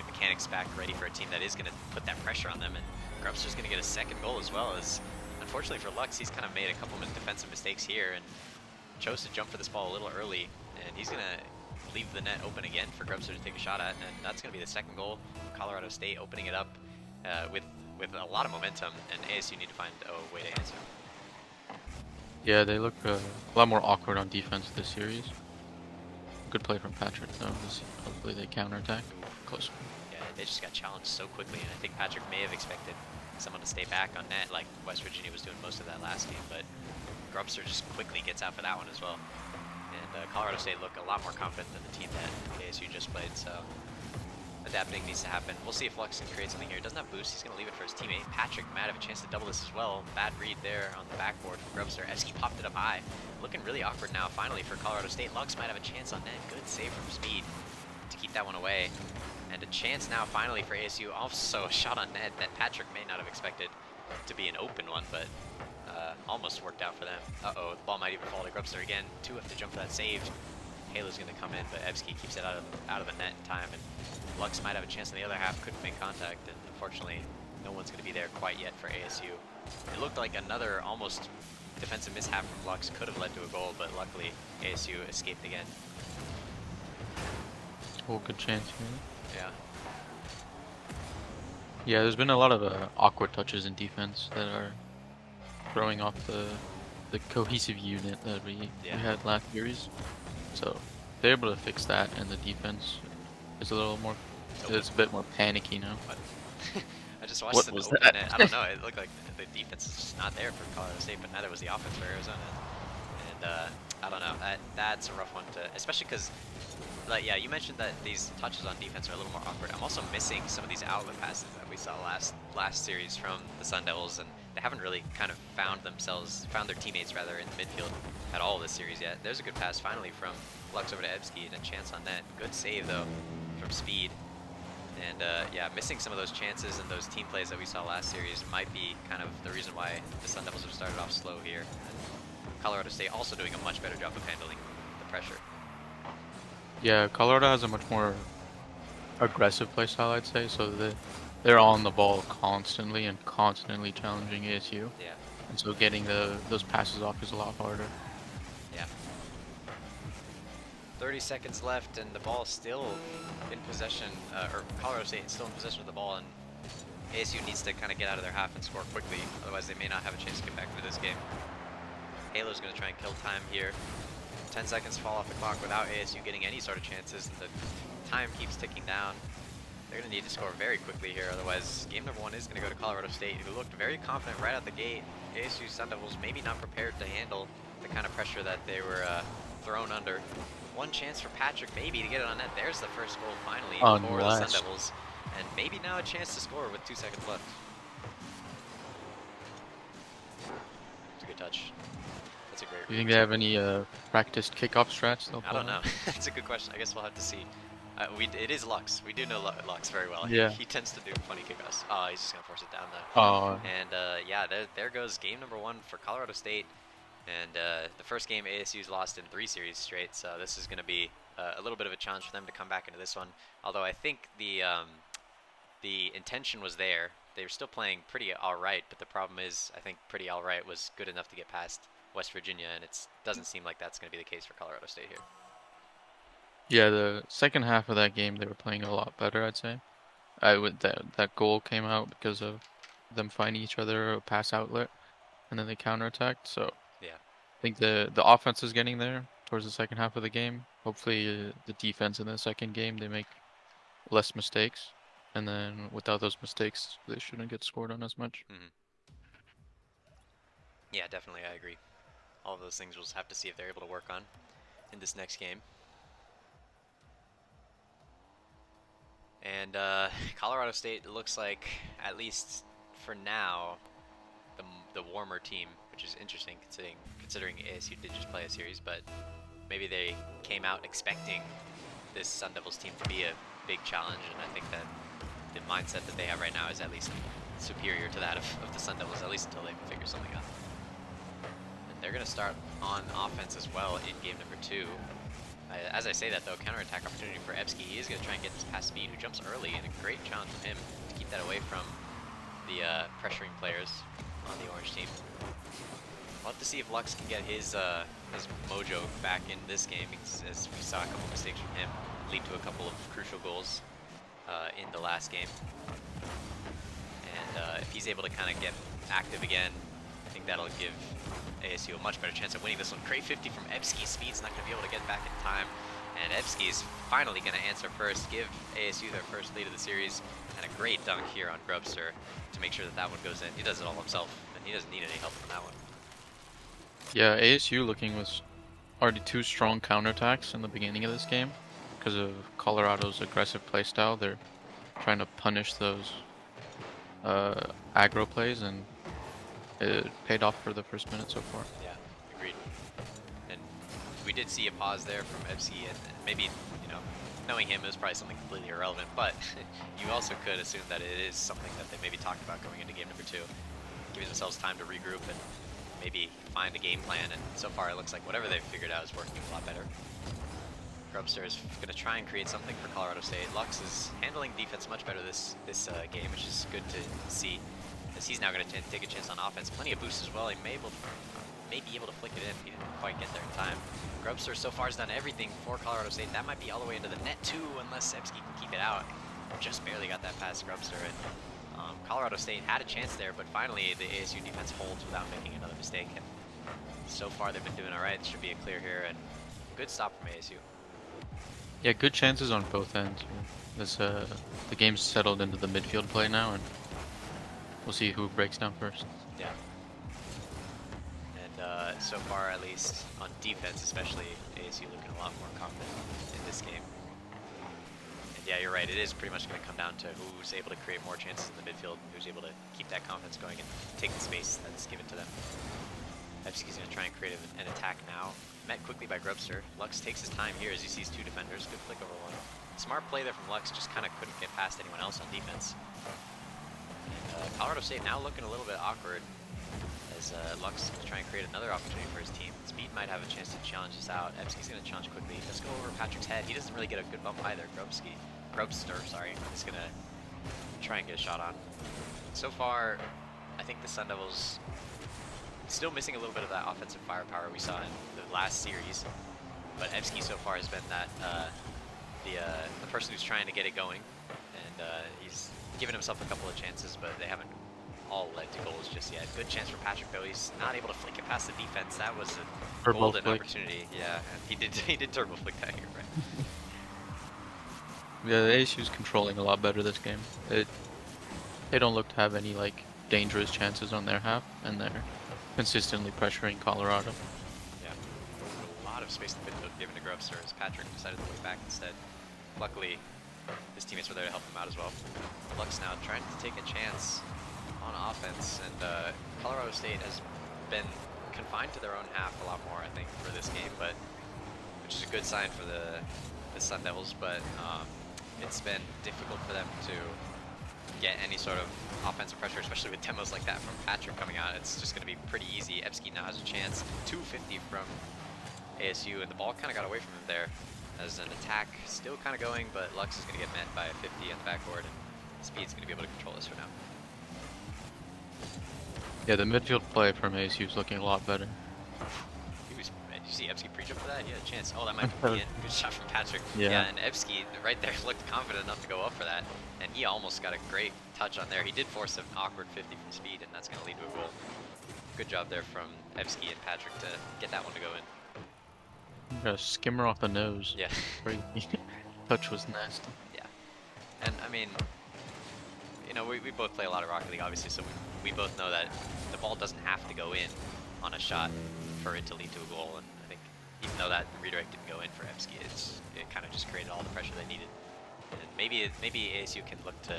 mechanics back ready for a team that is going to put that pressure on them. And Grubster's going to get a second goal as well. As unfortunately for Lux, he's kind of made a couple of defensive mistakes here and chose to jump for this ball a little early, and he's going to leave the net open again for Grubster to take a shot at, and that's going to be the second goal. Colorado State opening it up with a lot of momentum, and ASU need to find a way to answer. Yeah, they look a lot more awkward on defense this series. Good play from Patrick though. Hopefully they counterattack. Close. Yeah, they just got challenged so quickly, and I think Patrick may have expected someone to stay back on net like West Virginia was doing most of that last game, but Grubster just quickly gets out for that one as well. And Colorado State look a lot more confident than the team that ASU just played, so adapting needs to happen. We'll see if Lux can create something here. Doesn't have boost, he's going to leave it for his teammate. Patrick might have a chance to double this as well. Bad read there on the backboard from Grubster. Evsky popped it up high. Looking really awkward now, finally, for Colorado State. Lux might have a chance on net. Good save from Speed to keep that one away. And a chance now, finally, for ASU. Also a shot on net that Patrick may not have expected to be an open one, but almost worked out for them. Uh-oh, the ball might even fall to Grubster again. 2 have to jump for that save. Halo's going to come in, but Evsky keeps it out of the net in time, and Lux might have a chance in the other half, couldn't make contact, and unfortunately, no one's going to be there quite yet for ASU. It looked like another almost defensive mishap from Lux could have led to a goal, but luckily, ASU escaped again. Oh, good chance here. Yeah. Yeah, there's been a lot of awkward touches in defense that are throwing off the cohesive unit that we had last series. So they're able to fix that, and the defense is a little more, it's a bit more panicky now. just watched What an was open that? net. I don't know. It looked like the defense is just not there for Colorado State, but neither was the offense for Arizona. And I don't know. That's a rough one to, especially because, like, yeah, you mentioned that these touches on defense are a little more awkward. I'm also missing some of these outlet passes that we saw last series from the Sun Devils, and they haven't really kind of found their teammates rather in the midfield at all this series yet. There's a good pass finally from Lux over to Ebski and a chance on net. Good save though from Speed. And yeah, missing some of those chances and those team plays that we saw last series might be kind of the reason why the Sun Devils have started off slow here. And Colorado State also doing a much better job of handling the pressure. Yeah, Colorado has a much more aggressive playstyle, I'd say. So they're on the ball constantly and constantly challenging ASU. Yeah. And so getting those passes off is a lot harder. Yeah. 30 seconds left, and the ball is still in possession, or Colorado State is still in possession of the ball, and ASU needs to kind of get out of their half and score quickly, otherwise they may not have a chance to get back into this game. Halo's going to try and kill time here. 10 seconds fall off the clock without ASU getting any sort of chances, and the time keeps ticking down. They're going to need to score very quickly here, otherwise game number 1 is going to go to Colorado State, who looked very confident right out the gate. ASU Sun Devils maybe not prepared to handle the kind of pressure that they were thrown under. One chance for Patrick maybe to get it on net. There's the first goal finally for the Sun Devils, and maybe now a chance to score with 2 seconds left. It's a good touch. That's a great. Do you think they have any practiced kickoff strats? I don't know. That's a good question. I guess we'll have to see. It is Lux. We do know Lux very well. Yeah. He tends to do funny kickoffs. Oh, he's just gonna force it down Oh. though. And yeah, there goes game number 1 for Colorado State. And the first game ASU's lost in 3 series straight, so this is going to be a little bit of a challenge for them to come back into this one. Although I think the intention was there. They were still playing pretty alright, but the problem is I think pretty alright was good enough to get past West Virginia, and it doesn't seem like that's going to be the case for Colorado State here. Yeah, the second half of that game they were playing a lot better, I'd say. That goal came out because of them finding each other a pass outlet, and then they counterattacked. So yeah, I think the offense is getting there towards the second half of the game. Hopefully the defense in the second game, they make less mistakes, and then without those mistakes they shouldn't get scored on as much. Yeah, definitely, I agree. All of those things we'll just have to see if they're able to work on in this next game. And Colorado State looks like, at least for now, the warmer team, which is interesting considering ASU did just play a series, but maybe they came out expecting this Sun Devils team to be a big challenge, and I think that the mindset that they have right now is at least superior to that of the Sun Devils, at least until they figure something out. And they're going to start on offense as well in game number 2. As I say that though, counterattack opportunity for Ebski. He is going to try and get this past Speed, who jumps early, and a great challenge from him to keep that away from the pressuring players on the orange team. We'll have to see if Lux can get his mojo back in this game, because as we saw a couple mistakes from him lead to a couple of crucial goals in the last game. And if he's able to kind of get active again, I think that'll give ASU a much better chance of winning this one. Great 50 from Ebski. Speed's not going to be able to get back in time. And Ebski is finally going to answer first, give ASU their first lead of the series. And a great dunk here on Grubster to make sure that that one goes in. He does it all himself, and he doesn't need any help from that one. Yeah, ASU looking with already 2 strong counterattacks in the beginning of this game because of Colorado's aggressive playstyle. They're trying to punish those aggro plays, and it paid off for the first minute so far. Yeah, agreed. And we did see a pause there from Ebski, and maybe, you know, knowing him, it was probably something completely irrelevant, but you also could assume that it is something that they maybe talked about going into game number 2, giving themselves time to regroup and maybe find a game plan, and so far it looks like whatever they've figured out is working a lot better. Grubster is going to try and create something for Colorado State. Lux is handling defense much better this game, which is good to see, as he's now going to take a chance on offense. Plenty of boosts as well. He may be able to flick it in. He didn't quite get there in time. Grubster so far has done everything for Colorado State. That might be all the way into the net too, unless Ebski can keep it out. Just barely got that past Grubster, and Colorado State had a chance there, but finally the ASU defense holds without making another mistake. And so far they've been doing all right. It should be a clear here, and good stop from ASU. Yeah, good chances on both ends. The game's settled into the midfield play now, and we'll see who breaks down first. Yeah. And so far, at least on defense, especially, ASU looking a lot more confident in this game. And yeah, you're right. It is pretty much going to come down to who's able to create more chances in the midfield, who's able to keep that confidence going and take the space that's given to them. Evsky's going to try and create an attack now. Met quickly by Grubster. Lux takes his time here as he sees two defenders. Good flick over one. Smart play there from Lux, just kind of couldn't get past anyone else on defense. And Colorado State now looking a little bit awkward as Lux is going to try and create another opportunity for his team. Speed might have a chance to challenge this out. Evsky's going to challenge quickly. Let's go over Patrick's head. He doesn't really get a good bump either. Grubster, sorry, is going to try and get a shot on. So far, I think the Sun Devils still missing a little bit of that offensive firepower we saw in the last series, but Evsky so far has been that the person who's trying to get it going, and he's given himself a couple of chances, but they haven't all led to goals just yet. Good chance for Patrick though. He's not able to flick it past the defense. That was a Turbo golden flick. opportunity. Yeah, and he did turbo flick that here, right? Yeah, the ASU's controlling a lot better this game. They don't look to have any like dangerous chances on their half, and they're consistently pressuring Colorado. Yeah, a lot of space in the midfield given to Grubster as Patrick decided to play back instead. Luckily, his teammates were there to help him out as well. Lux now trying to take a chance on offense, and Colorado State has been confined to their own half a lot more, I think, for this game, but which is a good sign for the Sun Devils, but it's been difficult for them to get any sort of offensive pressure, especially with demos like that from Patrick coming out. It's just going to be pretty easy. Evsky now has a chance. 250 from ASU, and the ball kind of got away from him there as an attack still kind of going, but Lux is going to get met by a 50 on the backboard, and Speed's going to be able to control this for now. Yeah, the midfield play from ASU is looking a lot better. Did you see Evsky preach up for that? He had a chance. Oh, that might be it. Good shot from Patrick. Yeah. And Evsky right there looked confident enough to go up for that, and he almost got a great touch on there. He did force an awkward 50 from Speed, and that's going to lead to a goal. Good job there from Evsky and Patrick to get that one to go in. Got a skimmer off the nose. Yeah. Crazy. Touch was nasty. Yeah. And I mean, you know, we both play a lot of Rocket League, obviously, so we both know that the ball doesn't have to go in on a shot for it to lead to a goal. And I think even though that redirect didn't go in for Evsky, it kind of just created all the pressure they needed. And maybe ASU can look to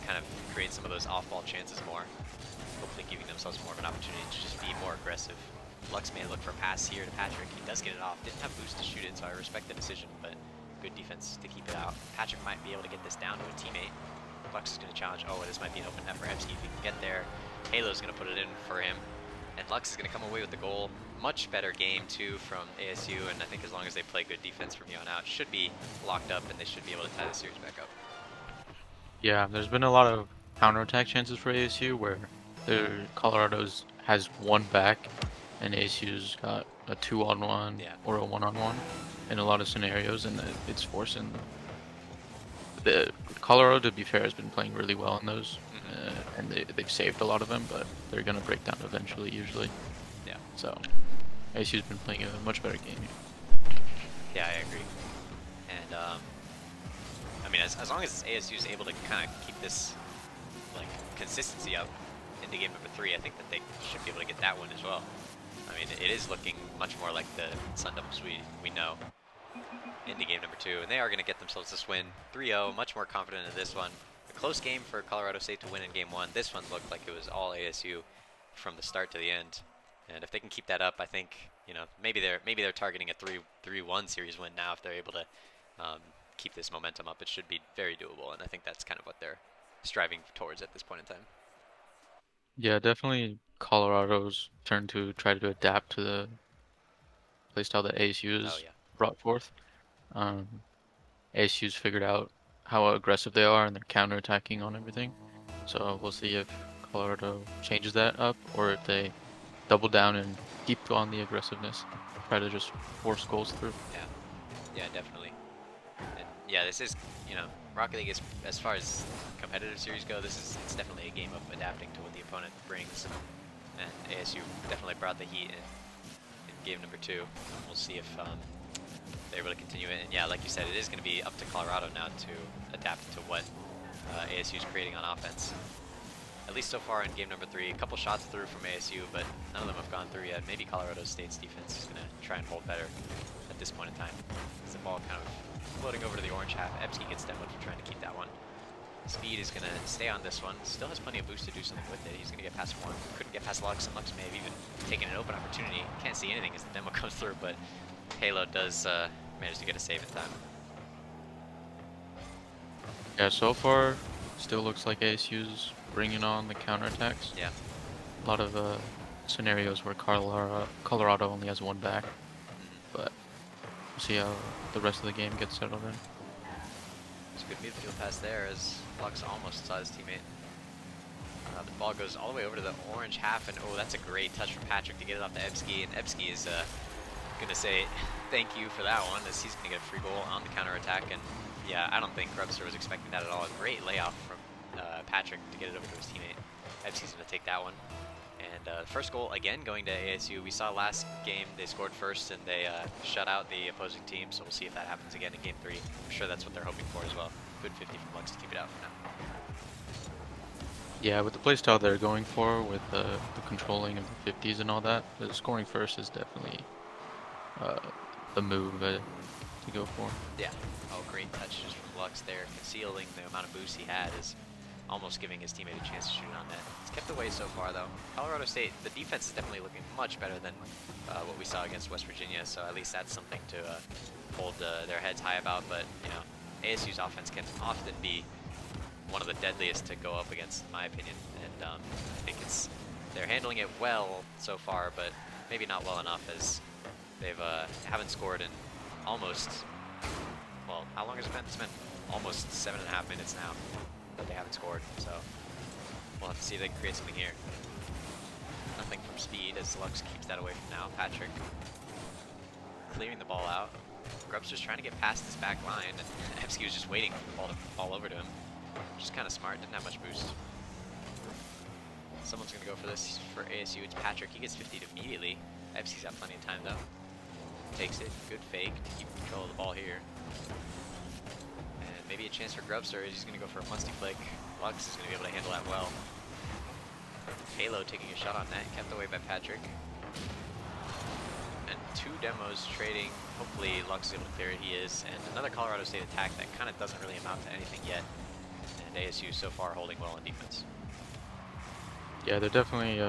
kind of create some of those off-ball chances more, hopefully giving themselves more of an opportunity to just be more aggressive. Lux may look for a pass here to Patrick. He does get it off. Didn't have boost to shoot it, so I respect the decision, but good defense to keep it out. Patrick might be able to get this down to a teammate. Lux is going to challenge. Oh, this might be an open net for Evsky if he can get there. Halo's going to put it in for him, and Lux is going to come away with the goal. Much better game, too, from ASU, and I think as long as they play good defense from here on out, should be locked up, and they should be able to tie the series back up. Yeah, there's been a lot of counterattack chances for ASU where Colorado's has one back, and ASU's got a 2-on-1 or a 1-on-1 in a lot of scenarios, and it's forcing the Colorado, to be fair, has been playing really well in those, and they've saved a lot of them, but they're gonna break down eventually, usually. Yeah. So ASU's been playing a much better game. Yeah, I agree. And I mean, as long as ASU is able to kind of keep this like consistency up into game number 3, I think that they should be able to get that one as well. I mean, it is looking much more like the Sun Devils we know into game number 2, and they are going to get themselves this win. 3-0, much more confident in this one. A close game for Colorado State to win in game 1. This one looked like it was all ASU from the start to the end. And if they can keep that up, I think, you know, maybe they're targeting a 3-1 series win now if they're able to keep this momentum up. It should be very doable, and I think that's kind of what they're striving towards at this point in time. Yeah, definitely Colorado's turn to try to adapt to the playstyle that ASU has brought forth. ASU's figured out how aggressive they are, and they're counterattacking on everything. So we'll see if Colorado changes that up, or if they double down and keep on the aggressiveness, try to just force goals through. Yeah, definitely. And yeah, this is, you know, Rocket League is, as far as competitive series go, it's definitely a game of adapting to what the opponent brings. And ASU definitely brought the heat in game number 2. We'll see if they're able to continue it. And yeah, like you said, it is going to be up to Colorado now to adapt to what ASU is creating on offense. at least so far in game number 3. A couple shots through from ASU, but none of them have gone through yet. Maybe Colorado State's defense is going to try and hold better at this point in time. As the ball kind of floating over to the orange half. Ebski gets demoed for trying to keep that one. Speed is going to stay on this one. Still has plenty of boost to do something with it. He's going to get past one. Couldn't get past Lux, and Lux may have even taken an open opportunity. Can't see anything as the demo comes through, but Halo does manage to get a save in time. Yeah, so far, still looks like ASU's bringing on the counterattacks. Yeah. A lot of scenarios where Colorado only has one back, but we'll see how the rest of the game gets settled in. It's a good midfield pass there as Lux almost saw his teammate. The ball goes all the way over to the orange half, and oh, that's a great touch from Patrick to get it off to Ebski, and Ebski is going to say thank you for that one, as he's going to get a free goal on the counterattack. And yeah, I don't think Grubster was expecting that at all. A great layoff from Patrick to get it over to his teammate. Ebski's going to take that one. And first goal again going to ASU. We saw last game they scored first and they shut out the opposing team, so we'll see if that happens again in game 3. I'm sure that's what they're hoping for as well. Good 50 from Lux to keep it out for now. Yeah, with the playstyle they're going for, with the controlling of the 50s and all that, the scoring first is definitely the move to go for. Yeah. Oh, great touch just from Lux there. Concealing the amount of boost he had is almost giving his teammate a chance to shoot it on net. It's kept away so far, though. Colorado State, the defense is definitely looking much better than what we saw against West Virginia, so at least that's something to hold their heads high about. But, you know, ASU's offense can often be one of the deadliest to go up against, in my opinion. And I think they're handling it well so far, but maybe not well enough, as they've haven't scored in almost, well, how long has it been? It's been almost 7.5 minutes now that they haven't scored, so we'll have to see if they can create something here. Nothing from Speed as Lux keeps that away from now. Patrick clearing the ball out. Grubster's trying to get past this back line, and Ebski was just waiting for the ball to fall over to him. Which is kind of smart, didn't have much boost. Someone's going to go for this for ASU. It's Patrick. He gets 50'd immediately. Ebski's got plenty of time, though. Takes it. Good fake to keep control of the ball here. And maybe a chance for Grubster. He's going to go for a musty flick. Lux is going to be able to handle that well. Halo taking a shot on net, kept away by Patrick. And 2 demos trading. Hopefully Lux is able to clear it. He is. And another Colorado State attack that kind of doesn't really amount to anything yet. And ASU so far holding well in defense. Yeah, they're definitely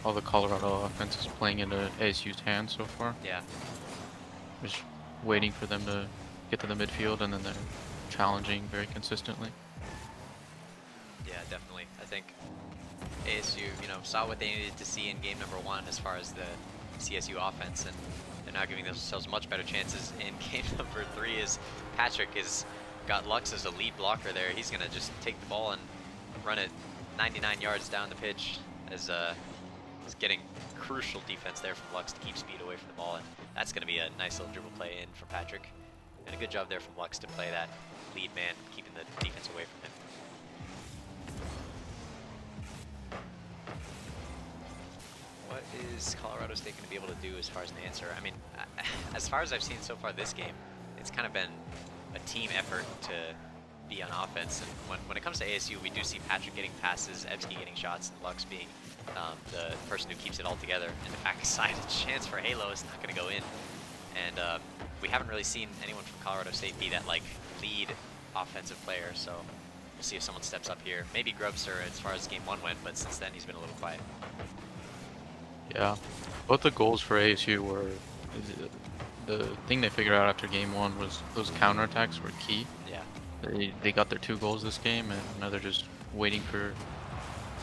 all the Colorado offense is playing into ASU's hands so far. Yeah. Just waiting for them to get to the midfield, and then they're challenging very consistently. Yeah, definitely. I think ASU, you know, saw what they needed to see in game number 1 as far as the CSU offense, and they're now giving themselves much better chances in game number 3 as Patrick is got Lux as a lead blocker there. He's going to just take the ball and run it 99 yards down the pitch as he's getting crucial defense there from Lux to keep Speed away from the ball, and that's going to be a nice little dribble play in for Patrick. And a good job there from Lux to play that lead man, keeping the defense away from him. What is Colorado State going to be able to do as far as an answer? I mean, as far as I've seen so far this game, it's kind of been a team effort to be on offense. And when it comes to ASU, we do see Patrick getting passes, Ebski getting shots, and Lux being the person who keeps it all together. And the backside chance for Halo is not going to go in. And we haven't really seen anyone from Colorado State be that like lead offensive player. So we'll see if someone steps up here. Maybe Grubster as far as game 1 went, but since then he's been a little quiet. Yeah, both the goals for ASU were the thing they figured out after game 1 was those counterattacks were key. Yeah. They got their 2 goals this game, and now they're just waiting for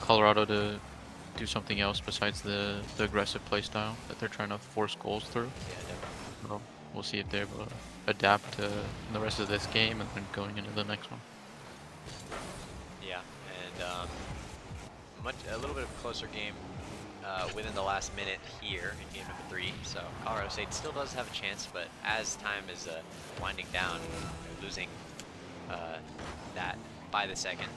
Colorado to do something else besides the aggressive play style that they're trying to force goals through. Yeah, definitely. So we'll see if they're able to adapt to the rest of this game and then going into the next one. Yeah, and a little bit of a closer game within the last minute here in game number 3. So Colorado State still does have a chance, but as time is winding down, they're losing that by the second.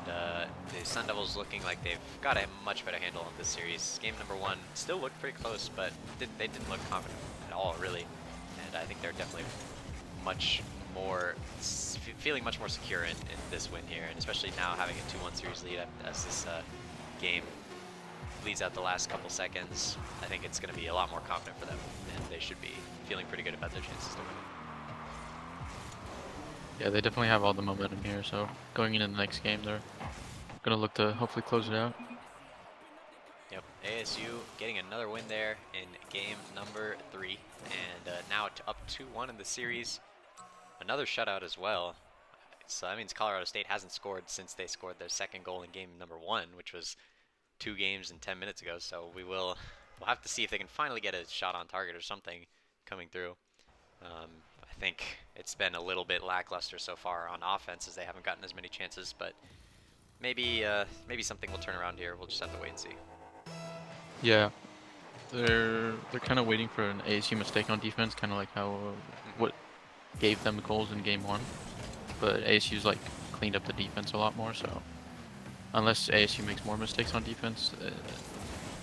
And the Sun Devils looking like they've got a much better handle on this series. Game number 1 still looked pretty close, but they didn't look confident at all, really. And I think they're definitely much more, feeling much more secure in this win here, and especially now having a 2-1 series lead as this game bleeds out the last couple seconds. I think it's going to be a lot more confident for them, and they should be feeling pretty good about their chances to win it. Yeah, they definitely have all the momentum here, so going into the next game, they're going to look to hopefully close it out. Yep, ASU getting another win there in game number 3, and now up 2-1 in the series. Another shutout as well. So that means Colorado State hasn't scored since they scored their second goal in game number 1, which was 2 games and 10 minutes ago. So we'll have to see if they can finally get a shot on target or something coming through. I think it's been a little bit lackluster so far on offense as they haven't gotten as many chances, but maybe something will turn around here. We'll just have to wait and see. Yeah, they're kind of waiting for an ASU mistake on defense, kind of like how what gave them the goals in game 1. But ASU's like cleaned up the defense a lot more, so unless ASU makes more mistakes on defense,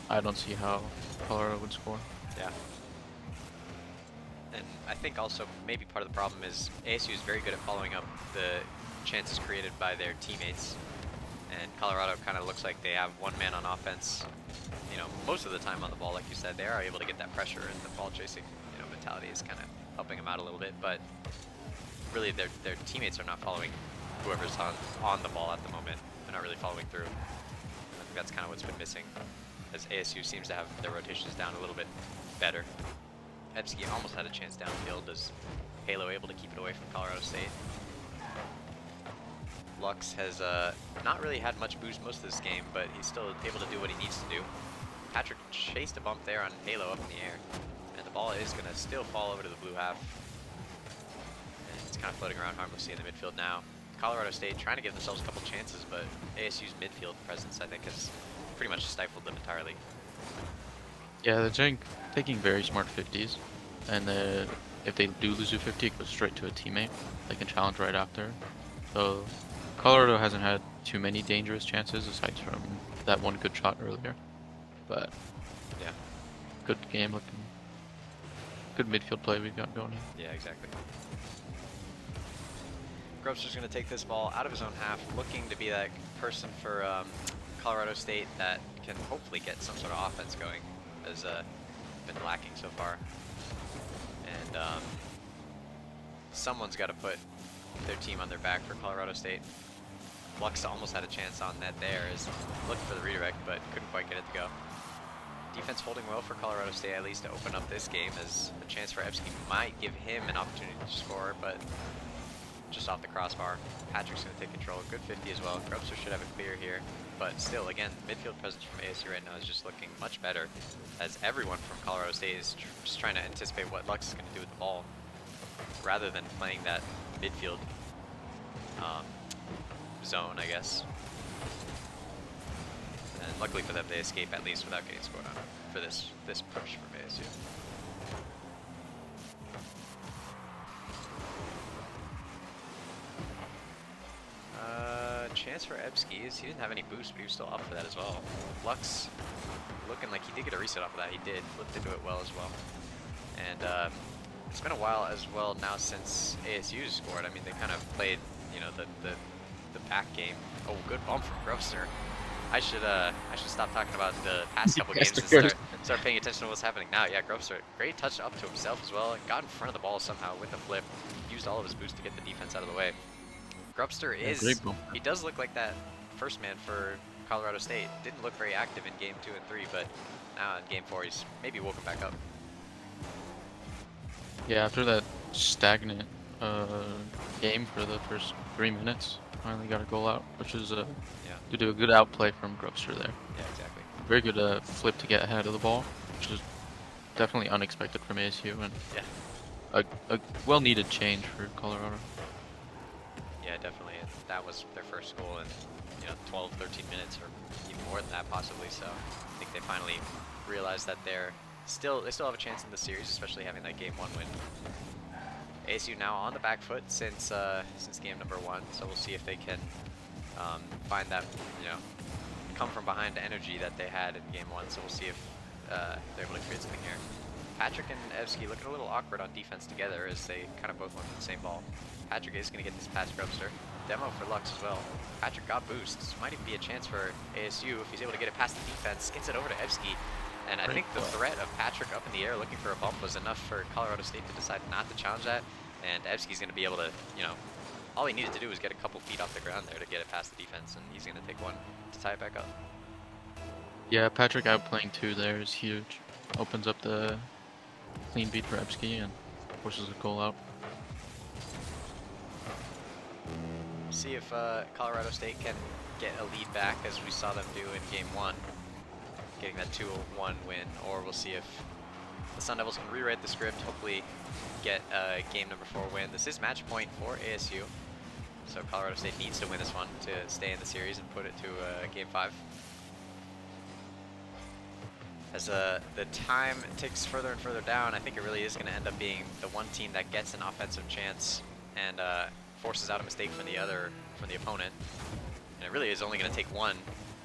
I don't see how Colorado would score. Yeah. And I think also maybe part of the problem is ASU is very good at following up the chances created by their teammates, and Colorado kind of looks like they have one man on offense, you know, most of the time on the ball. Like you said, they are able to get that pressure, and the ball chasing, you know, mentality is kind of helping them out a little bit, but really their teammates are not following whoever's on the ball at the moment. They're not really following through. I think that's kind of what's been missing, as ASU seems to have their rotations down a little bit better. Ebsky almost had a chance downfield. Is Halo able to keep it away from Colorado State? Lux has not really had much boost most of this game, but he's still able to do what he needs to do. Patrick chased a bump there on Halo up in the air, and the ball is going to still fall over to the blue half. And it's kind of floating around harmlessly in the midfield now. Colorado State trying to give themselves a couple chances, but ASU's midfield presence, I think, has pretty much stifled them entirely. Yeah, they're taking very smart 50s, and if they do lose a 50, it goes straight to a teammate. They can challenge right after. So Colorado hasn't had too many dangerous chances aside from that one good shot earlier. But yeah, good game looking. Good midfield play we've got going here. Yeah, exactly. Grubster's going to take this ball out of his own half, looking to be that person for Colorado State that can hopefully get some sort of offense going, as been lacking so far. And someone's got to put their team on their back for Colorado State. Lux almost had a chance on net there, as looked for the redirect, but couldn't quite get it to go. Defense holding well for Colorado State, at least to open up this game, as a chance for Ebsky might give him an opportunity to score, but just off the crossbar. Patrick's going to take control. Good 50 as well. Grubster should have it clear here. But still, again, midfield presence from ASU right now is just looking much better, as everyone from Colorado State is just trying to anticipate what Lux is going to do with the ball, rather than playing that midfield zone, I guess. And luckily for them, they escape at least without getting scored on for this push from ASU. Chance for Ebskis. He didn't have any boost, but he was still up for that as well. Lux looking like he did get a reset off of that. He did. Flipped into it well as well. And it's been a while as well now since ASU scored. I mean, they kind of played, you know, the back game. Oh, good bump from Grubster. I should stop talking about the past couple games and start paying attention to what's happening now. Yeah, Grubster, great touch up to himself as well. Got in front of the ball somehow with the flip. Used all of his boost to get the defense out of the way. Grubster he does look like that first man for Colorado State. Didn't look very active in game 2 and 3, but now in game 4 he's maybe woken back up. Yeah, after that stagnant game for the first 3 minutes, finally got a goal out, which is due to a good outplay from Grubster there. Yeah, exactly. Very good flip to get ahead of the ball, which is definitely unexpected from ASU, and a well-needed change for Colorado. Yeah, definitely. That was their first goal in 12, 13 minutes, or even more than that possibly. So I think they finally realized that they still have a chance in the series, especially having that game 1 win. ASU now on the back foot since game number 1, so we'll see if they can find that come from behind energy that they had in game 1. So we'll see if they're able to create something here. Patrick and Evsky looking a little awkward on defense together as they kind of both went for the same ball. Patrick is going to get this past Grubster. Demo for Lux as well. Patrick got boosts. Might even be a chance for ASU if he's able to get it past the defense. Gets it over to Evsky. And I think the threat of Patrick up in the air looking for a bump was enough for Colorado State to decide not to challenge that. And Evsky's going to be able to, you know, all he needed to do was get a couple feet off the ground there to get it past the defense, and he's going to take one to tie it back up. Yeah, Patrick outplaying 2 there is huge. Opens up the clean beat for Evsky and forces a goal out. See if Colorado State can get a lead back as we saw them do in Game 1, getting that 2-1 win, or we'll see if the Sun Devils can rewrite the script, hopefully get game number 4 win. This is match point for ASU, so Colorado State needs to win this one to stay in the series and put it to Game 5. As the time ticks further and further down, I think it really is going to end up being the one team that gets an offensive chance and forces out a mistake from the opponent. And it really is only going to take one.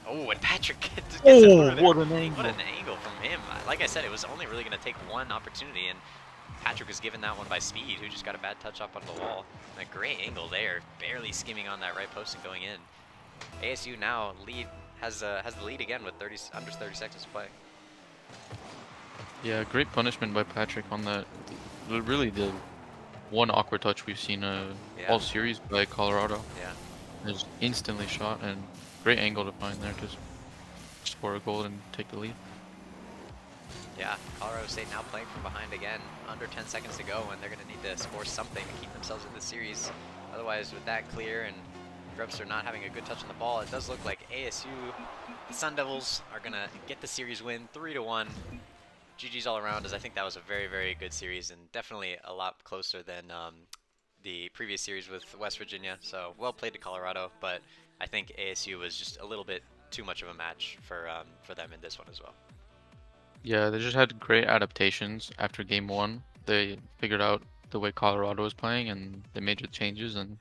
Oh, and Patrick gets it over there. What an angle! What an angle from him. Like I said, it was only really going to take one opportunity, and Patrick was given that one by Speed, who just got a bad touch up on the wall. And a great angle there, barely skimming on that right post and going in. ASU now has the lead again with under 30 seconds to play. Yeah, great punishment by Patrick on that. Really the one awkward touch we've seen all series by Colorado. Yeah. Just instantly shot, and great angle to find there to score a goal and take the lead. Yeah, Colorado State now playing from behind again, under 10 seconds to go, and they're going to need to score something to keep themselves in the series. Otherwise, with that clear and Grubster not having a good touch on the ball, it does look like ASU, the Sun Devils, are going to get the series win 3-1. GG's all around, as I think that was a very, very good series, and definitely a lot closer than the previous series with West Virginia. So well played to Colorado, but I think ASU was just a little bit too much of a match for them in this one as well. Yeah, they just had great adaptations after Game 1. They figured out the way Colorado was playing, and they made the changes, and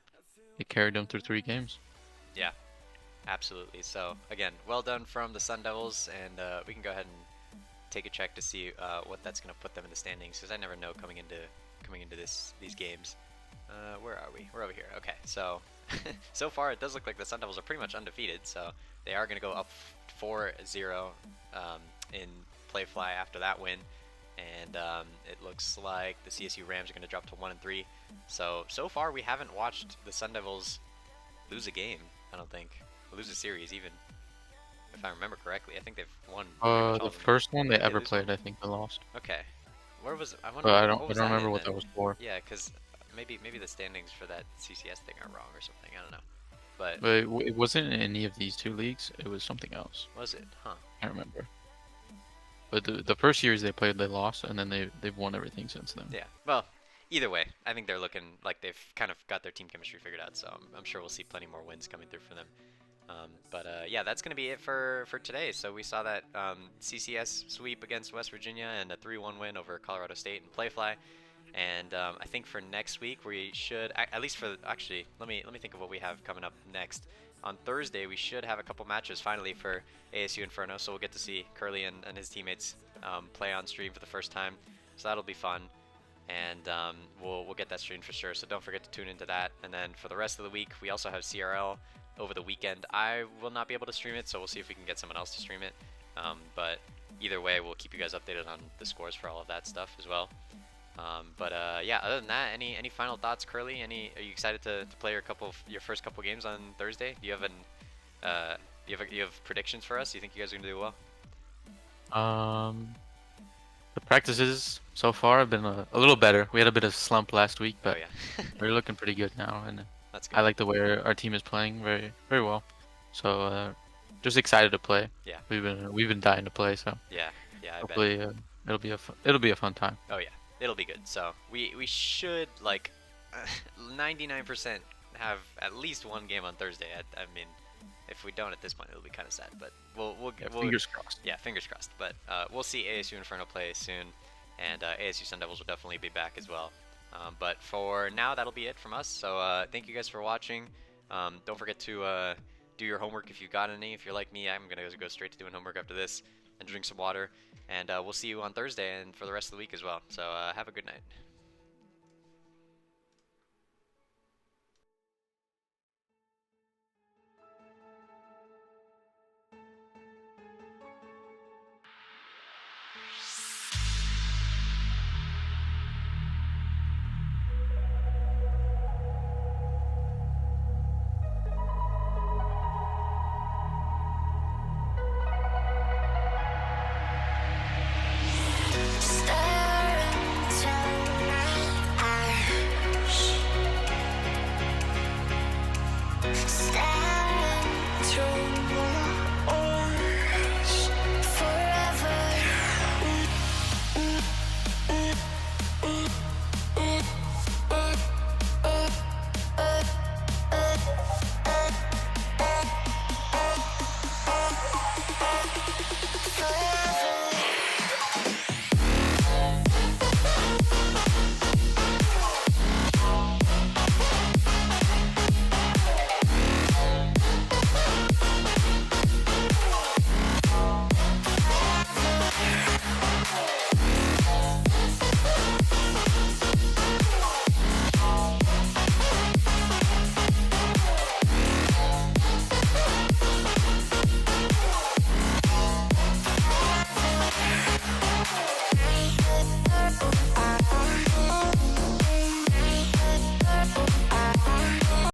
it carried them through 3 games. Yeah, absolutely. So again, well done from the Sun Devils, and we can go ahead and take a check to see what that's going to put them in the standings, because I never know coming into these games. Where are we? We're over here. Okay, so so far it does look like the Sun Devils are pretty much undefeated, so they are going to go up 4-0 in Playfly after that win, and it looks like the CSU Rams are going to drop to 1-3. So far we haven't watched the Sun Devils lose a game. I don't think lose a series even. If I remember correctly, I think they've won. The first one they ever played, I think they lost. Okay, where was I wonder? But I don't remember what that was for. Yeah, because maybe the standings for that CCS thing are wrong or something. I don't know. But it wasn't in any of these 2 leagues. It was something else. Was it? Huh. I don't remember. But the first series they played, they lost, and then they've won everything since then. Yeah. Well, either way, I think they're looking like they've kind of got their team chemistry figured out. So I'm sure we'll see plenty more wins coming through for them. Yeah, that's going to be it for today. So we saw that CCS sweep against West Virginia and a 3-1 win over Colorado State in Playfly. And I think for next week we should, at least for, actually, let me think of what we have coming up next. On Thursday we should have a couple matches finally for ASU Inferno, so we'll get to see Curly and his teammates play on stream for the first time. So that'll be fun. And we'll get that stream for sure, so don't forget to tune into that. And then for the rest of the week, we also have CRL over the weekend. I will not be able to stream it, so we'll see if we can get someone else to stream it. But either way, we'll keep you guys updated on the scores for all of that stuff as well. Yeah, other than that, any final thoughts, Curly? Are you excited to play your first couple games on Thursday? Do you have you have predictions for us? Do you think you guys are gonna do well? The practices so far have been a little better. We had a bit of slump last week, but we're looking pretty good now, and that's good. I like the way our team is playing very, very well. So just excited to play. Yeah. We've been dying to play, so yeah. I hopefully bet. it'll be a fun time. Oh yeah, it'll be good. So we should, like, 99% have at least one game on Thursday. I mean, if we don't at this point, it'll be kind of sad. But we'll fingers crossed. Yeah, fingers crossed. But we'll see ASU Inferno play soon, and ASU Sun Devils will definitely be back as well. But for now, that'll be it from us. So thank you guys for watching. Don't forget to do your homework if you've got any. If you're like me, I'm gonna go straight to doing homework after this. and drink some water. And we'll see you on Thursday and for the rest of the week as well. So have a good night.